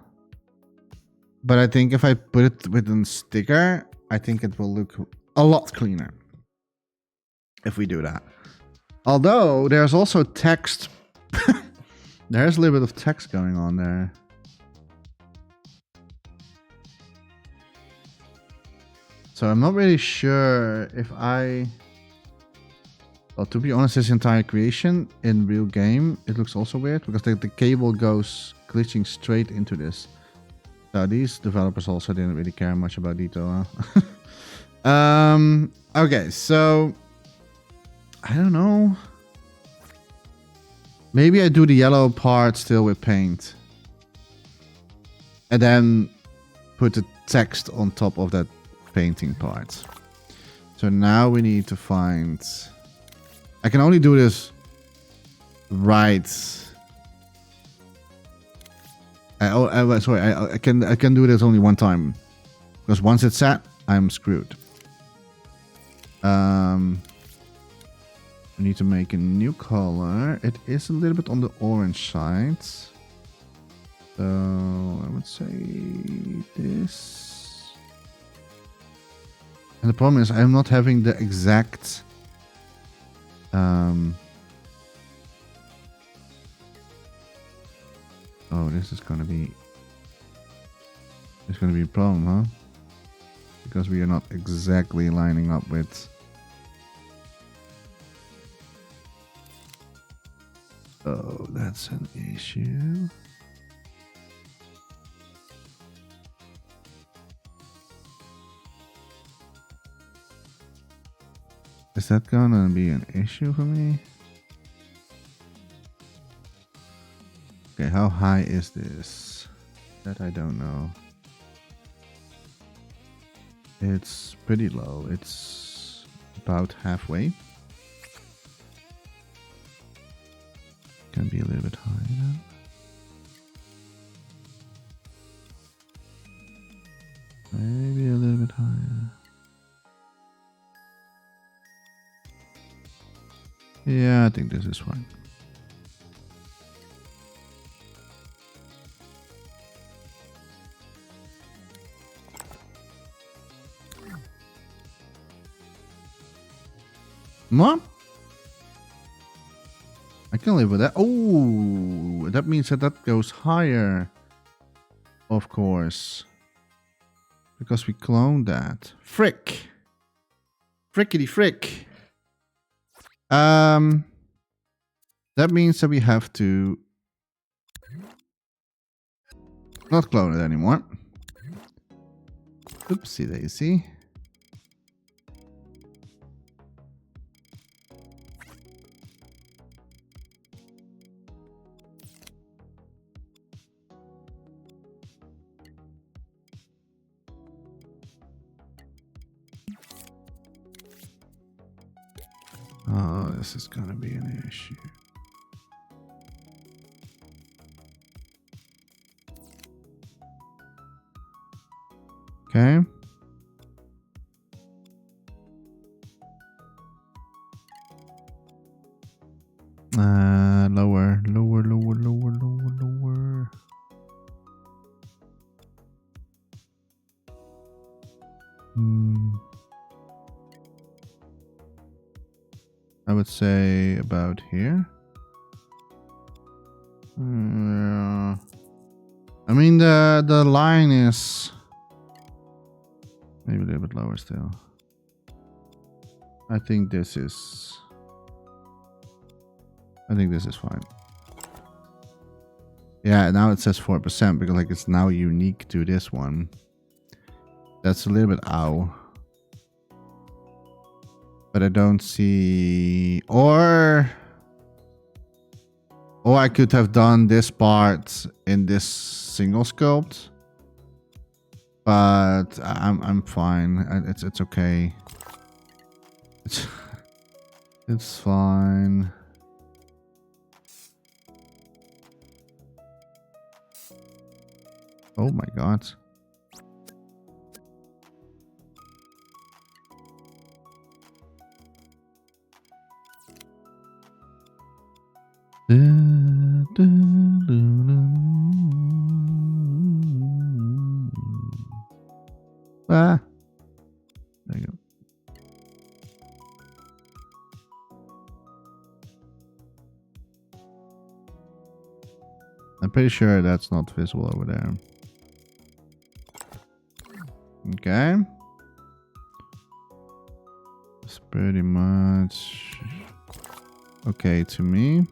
But I think if I put it with a sticker, I think it will look a lot cleaner. If we do that. Although, there's also text. There's a little bit of text going on there. So I'm not really sure if I... Well, to be honest, this entire creation in real game, it looks also weird. Because the cable goes glitching straight into this. So these developers also didn't really care much about detail. Huh? Okay, so... I don't know. Maybe I do the yellow part still with paint. And then put the text on top of that painting part. So now we need to find... I can only do this right... sorry, I can do this only one time. Because once it's set, I'm screwed. We need to make a new color. It is a little bit on the orange side. So I would say this. And the problem is I'm not having the exact oh, this is gonna be a problem, huh? Because we are not exactly lining up with... Oh, that's an issue. Is that gonna be an issue for me? Okay, how high is this? That I don't know. It's pretty low. It's about halfway. Can be a little bit higher. Maybe a little bit higher. Yeah, I think this is fine. More? I can live with that. Oh, that means that goes higher. Of course. Because we cloned that. Frick. Frickety frick. That means that we have to not clone it anymore. Oopsie daisy. Oh, this is gonna be an issue. Okay. Lower. I would say about here. I mean the line is maybe a little bit lower still. I think this is fine. Yeah, now it says 4% because like it's now unique to this one. That's a little bit ow. But I don't see, or I could have done this part in this single sculpt. But I'm fine. It's okay. It's fine. Oh my god. Ah. There you go. I'm pretty sure that's not visible over there. Okay. It's pretty much okay to me.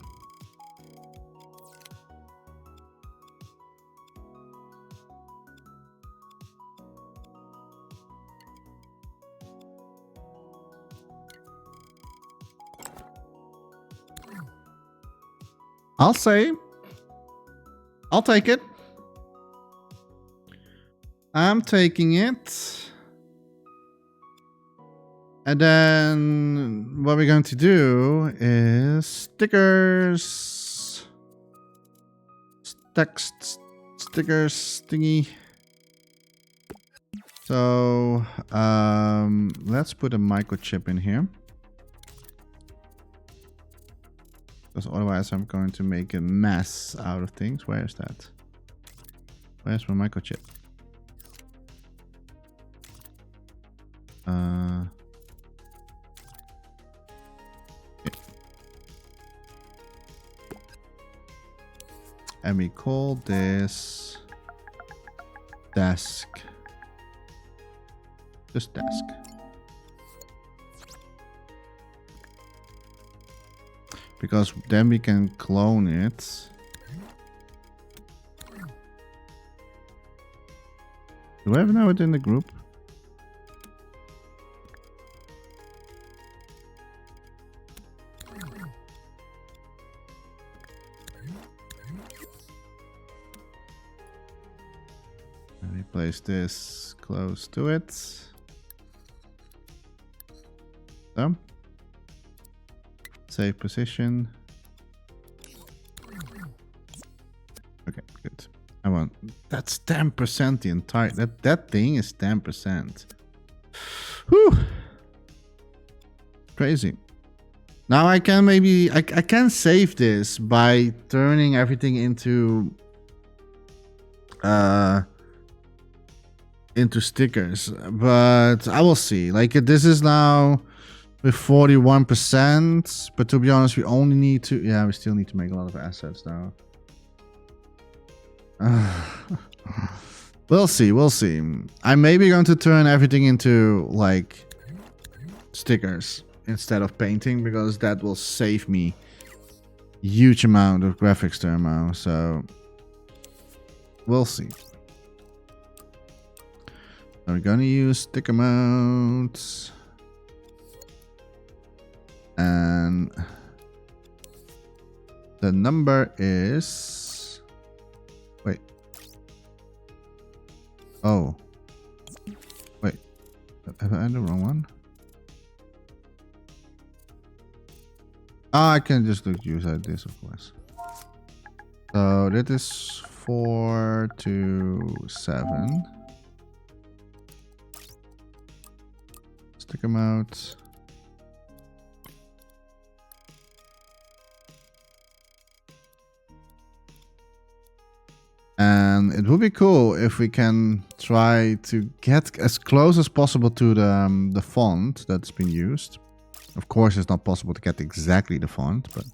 I'll say. I'll take it. I'm taking it. And then what we're going to do is stickers. Text stickers thingy. So let's put a microchip in here. Because otherwise I'm going to make a mess out of things. Where is that? Where's my microchip? And we call this desk. Just desk. Because then we can clone it. Do I have now it in the group? Let me place this close to it. So. Save position. Okay, good. I want that's 10% the entire that thing is 10%. Whew. Crazy. Now I can maybe I can save this by turning everything into stickers, but I will see. Like this is now with 41%, but to be honest, we only need to... Yeah, we still need to make a lot of assets now. We'll see, we'll see. I'm maybe going to turn everything into, like, stickers instead of painting, because that will save me huge amount of graphics thermo, so... We'll see. So we're gonna use sticker modes. And the number is... Wait. Oh. Wait. Have I done the wrong one? I can just use like this, of course. So that is 4 to 7. Stick them out. And it would be cool if we can try to get as close as possible to the font that's been used. Of course, it's not possible to get exactly the font, but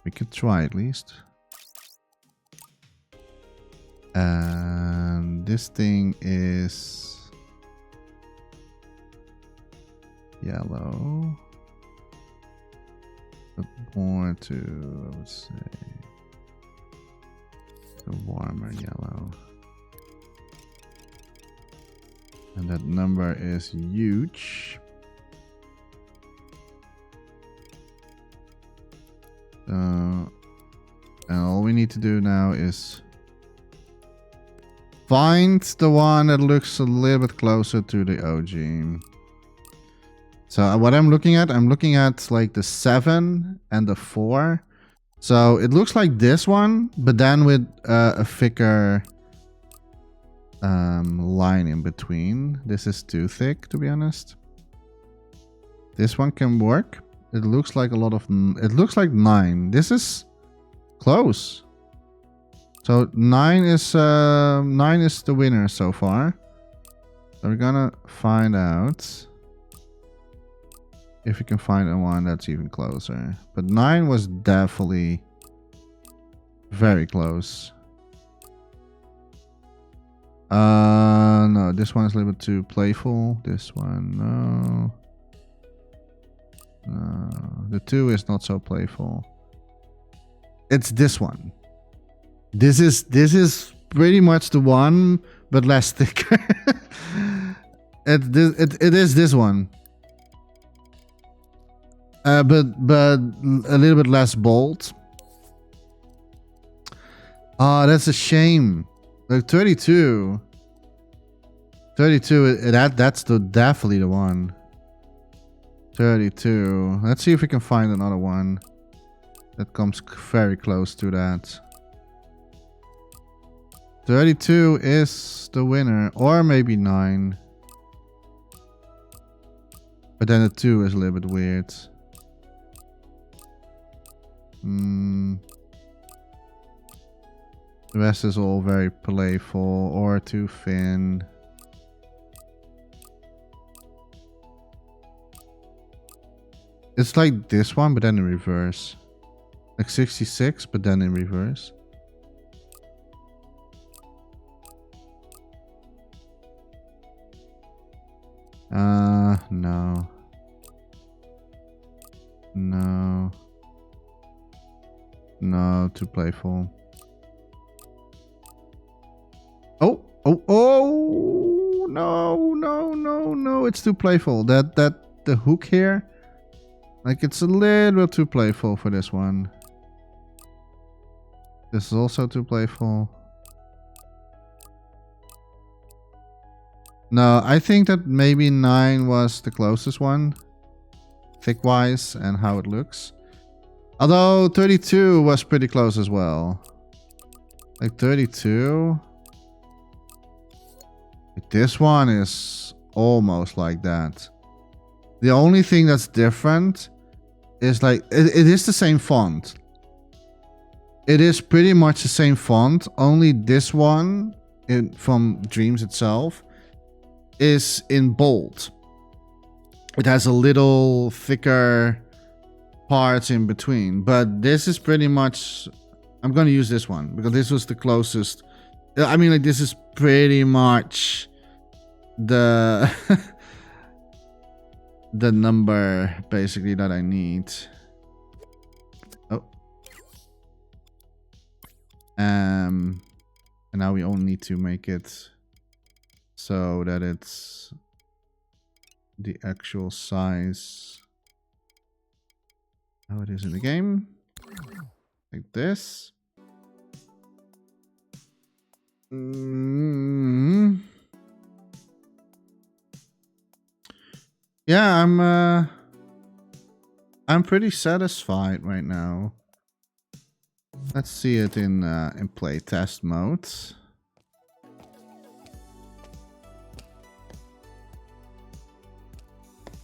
we could try at least. And this thing is yellow. But more to, I would say, a warmer yellow. And that number is huge. And all we need to do now is find the one that looks a little bit closer to the OG. So what I'm looking at like the 7 and the 4. So it looks like this one, but then with a thicker line in between. This is too thick, to be honest. This one can work. It looks like a lot of... It looks like 9. This is close. So 9 is the winner so far. So we're gonna find out if we can find a one that's even closer. But 9 was definitely very close. No, this one is a little bit too playful. This one, no. No, the 2 is not so playful. It's this one. This is pretty much the one, but less thicker. It is this one. But a little bit less bold. Ah, that's a shame. Like 32. 32, that's definitely the one. 32. Let's see if we can find another one that comes very close to that. 32 is the winner, or maybe 9. But then the 2 is a little bit weird. The rest is all very playful or too thin. It's like this one, but then in reverse. Like 66, but then in reverse. No. No. No, too playful. Oh, no, it's too playful. The hook here, like it's a little too playful for this one. This is also too playful. No, I think that maybe 9 was the closest one, thick-wise and how it looks. Although 32 was pretty close as well. Like 32. This one is almost like that. The only thing that's different is like, it is the same font. It is pretty much the same font. Only this one from Dreams itself is in bold. It has a little thicker parts in between, but this is pretty much, I'm going to use this one because this was the closest. I mean, like, this is pretty much the the number basically that I need. Oh. And now we only need to make it so that it's the actual size how it is in the game. Like this. Yeah, I'm pretty satisfied right now. Let's see it in play test mode.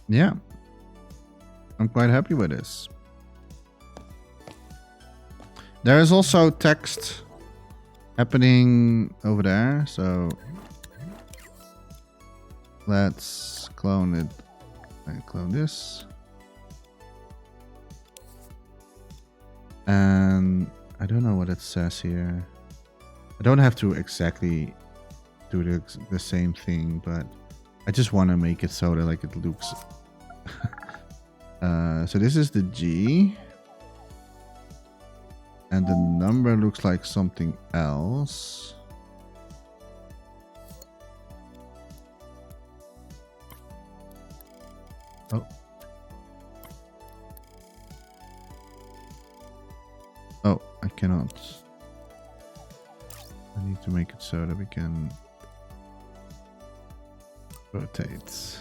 Yeah, I'm quite happy with this. There is also text happening over there, so let's clone it and clone this. And I don't know what it says here. I don't have to exactly do the same thing, but I just want to make it so that like it looks. So this is the G. And the number looks like something else. Oh. Oh, I cannot. I need to make it so that we can rotate.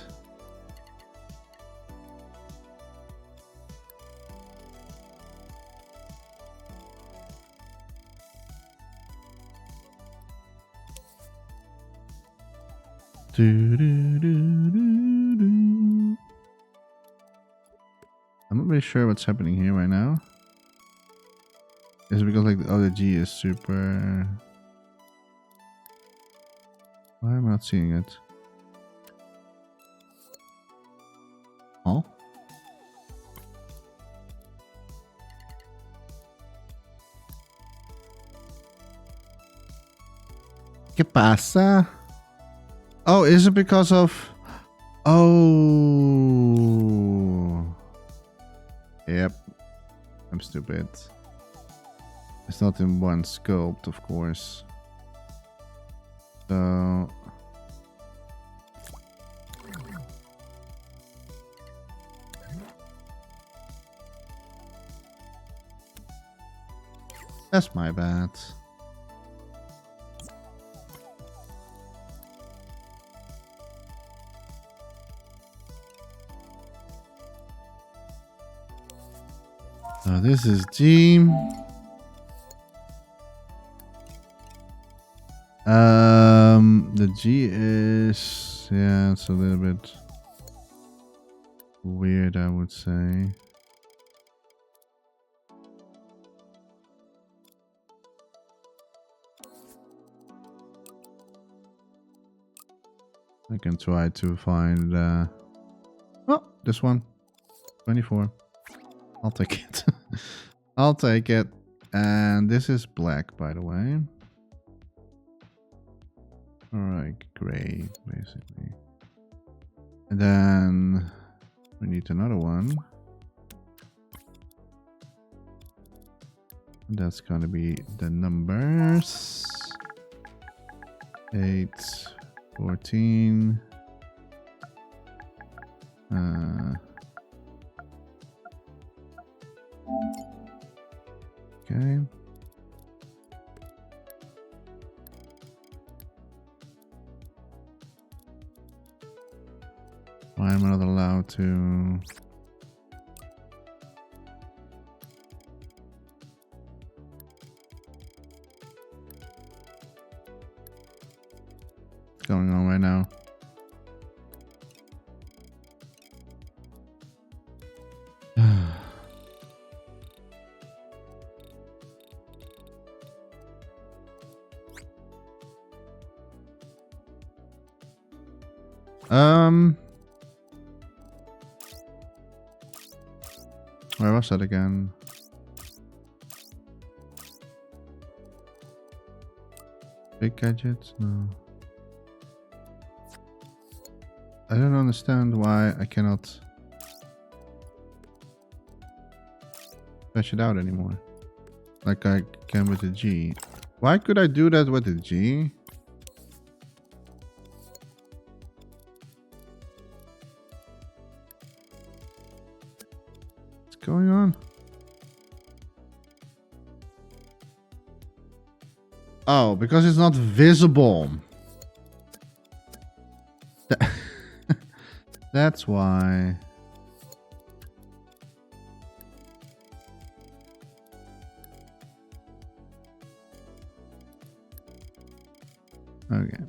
I'm not really sure what's happening here right now. Is it because like the G is super? Why am I not seeing it? Oh. ¿Qué pasa? Oh, is it because of... Oh. Yep. I'm stupid. It's not in one sculpt, of course. So... That's my bad. So this is G. The G is, yeah, it's a little bit weird, I would say. I can try to find, oh, this one, 24. I'll take it. I'll take it. And this is black, by the way. Alright, gray, basically. And then we need another one. And that's gonna be the numbers. 8, 14. Okay. Why am I not allowed to? What's going on right now? Where was that again? Big gadgets? No. I don't understand why I cannot fetch it out anymore. Like I can with the G. Why could I do that with the G? Going on? Oh, because it's not visible. That's why. Okay.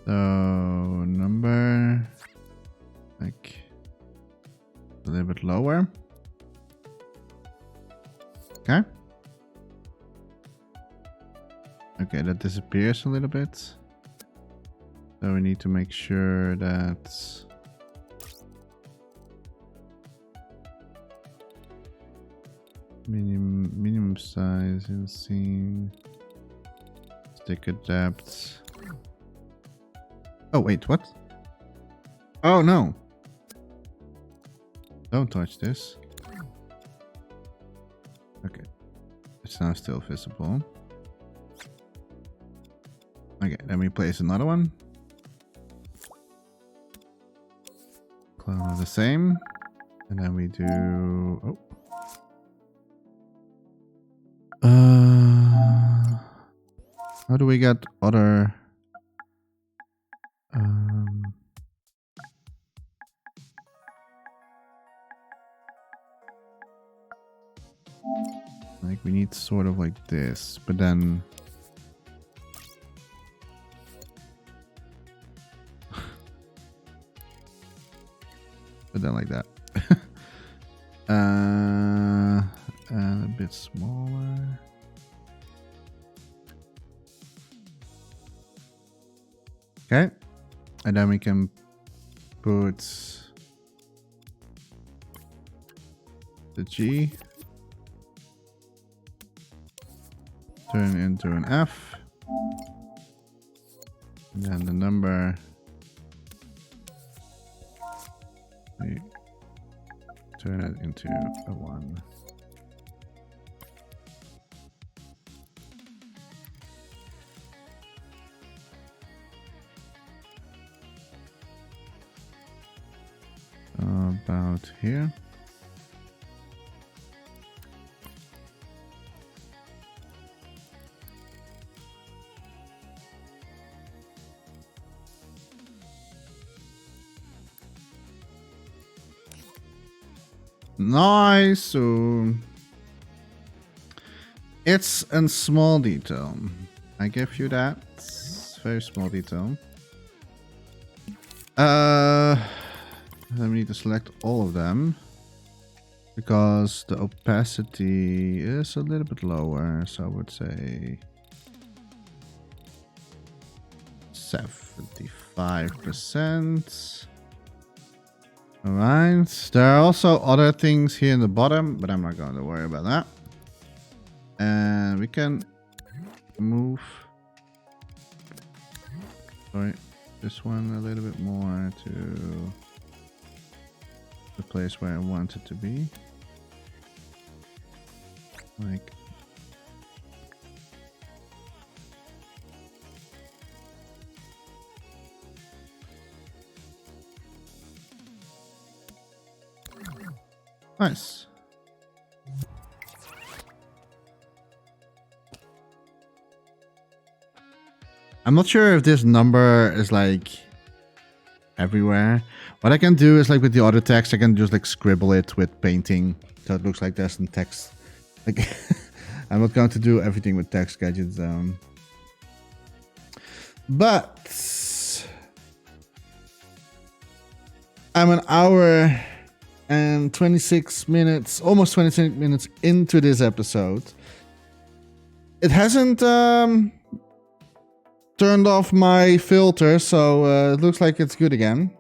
So number like a little bit lower. Okay. Okay, that disappears a little bit. So we need to make sure that minimum size in scene, sticker depth. Oh wait, what? Oh no! Don't touch this. Okay, it's now still visible. Okay, then we place another one. Clone the same, and then we do. Oh. How do we get other? Like we need sort of like this, but then. But then like that. And a bit smaller. Okay. And then we can put the G. Turn into an F. And then the number. We turn it into a 1. About here. Nice. So it's a small detail. I give you that. It's very small detail. Then we need to select all of them because the opacity is a little bit lower. So I would say 75%. All right. There are also other things here in the bottom, but I'm not going to worry about that. And we can move. Sorry, this one a little bit more to the place where I want it to be. Like. Nice. I'm not sure if this number is like everywhere. What I can do is like with the other text, I can just like scribble it with painting. So it looks like there's some text. Like I'm not going to do everything with text gadgets. But I'm an hour and 26 minutes, almost 26 minutes into this episode. It hasn't turned off my filter, so it looks like it's good again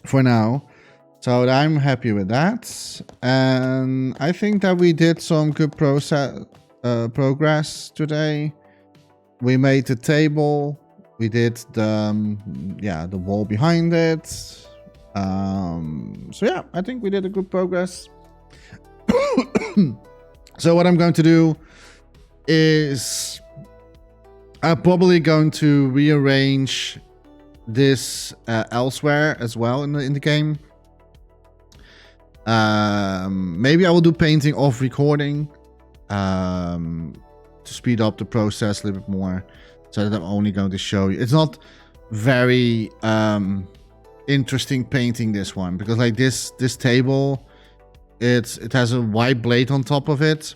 for now. So I'm happy with that. And I think that we did some good progress today. We made the table. We did the wall behind it. So yeah, I think we did a good progress. So what I'm going to do is I'm probably going to rearrange this elsewhere as well in the game. Maybe I will do painting off recording to speed up the process a little bit more, so that I'm only going to show you. It's not very interesting painting this one, because like this table, it has a white blade on top of it,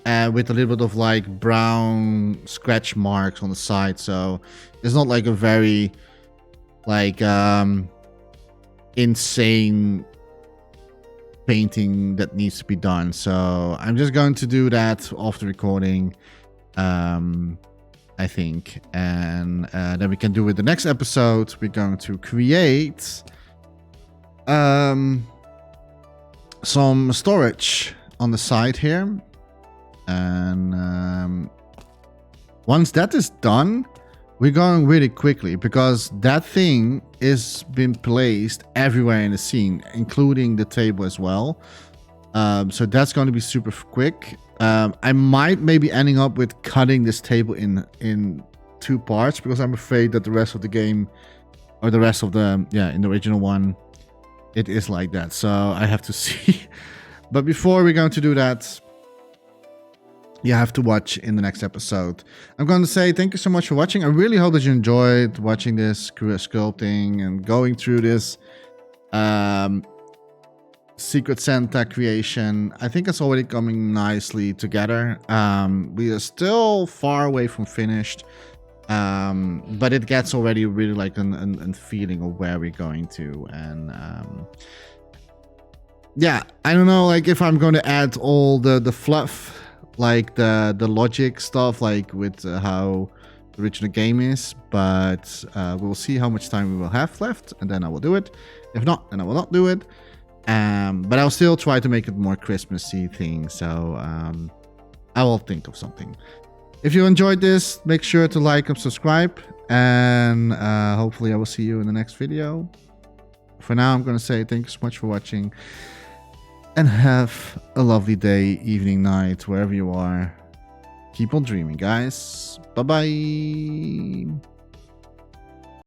with a little bit of like brown scratch marks on the side. So it's not like a very like insane painting that needs to be done. So I'm just going to do that off the recording, I think, and then we can do with the next episode. We're going to create some storage on the side here, and once that is done, we're going really quickly because that thing is been placed everywhere in the scene, including the table as well. So that's going to be super quick. I might maybe ending up with cutting this table in 2 parts because I'm afraid that the rest of the game, or the rest of the, in the original one, it is like that. So I have to see. But before we're going to do that, you have to watch in the next episode. I'm going to say thank you so much for watching. I really hope that you enjoyed watching this sculpting and going through this Secret Santa creation. I think it's already coming nicely together. We are still far away from finished, but it gets already really like a feeling of where we're going to. And yeah, I don't know like if I'm going to add all the fluff, like the logic stuff, like with how the original game is, but we'll see how much time we will have left, and then I will do it. If not, then I will not do it. But I'll still try to make it more Christmassy thing, so I will think of something. If you enjoyed this, make sure to like and subscribe, and hopefully I will see you in the next video. For now, I'm going to say thank you so much for watching, and have a lovely day, evening, night, wherever you are. Keep on dreaming, guys. Bye-bye.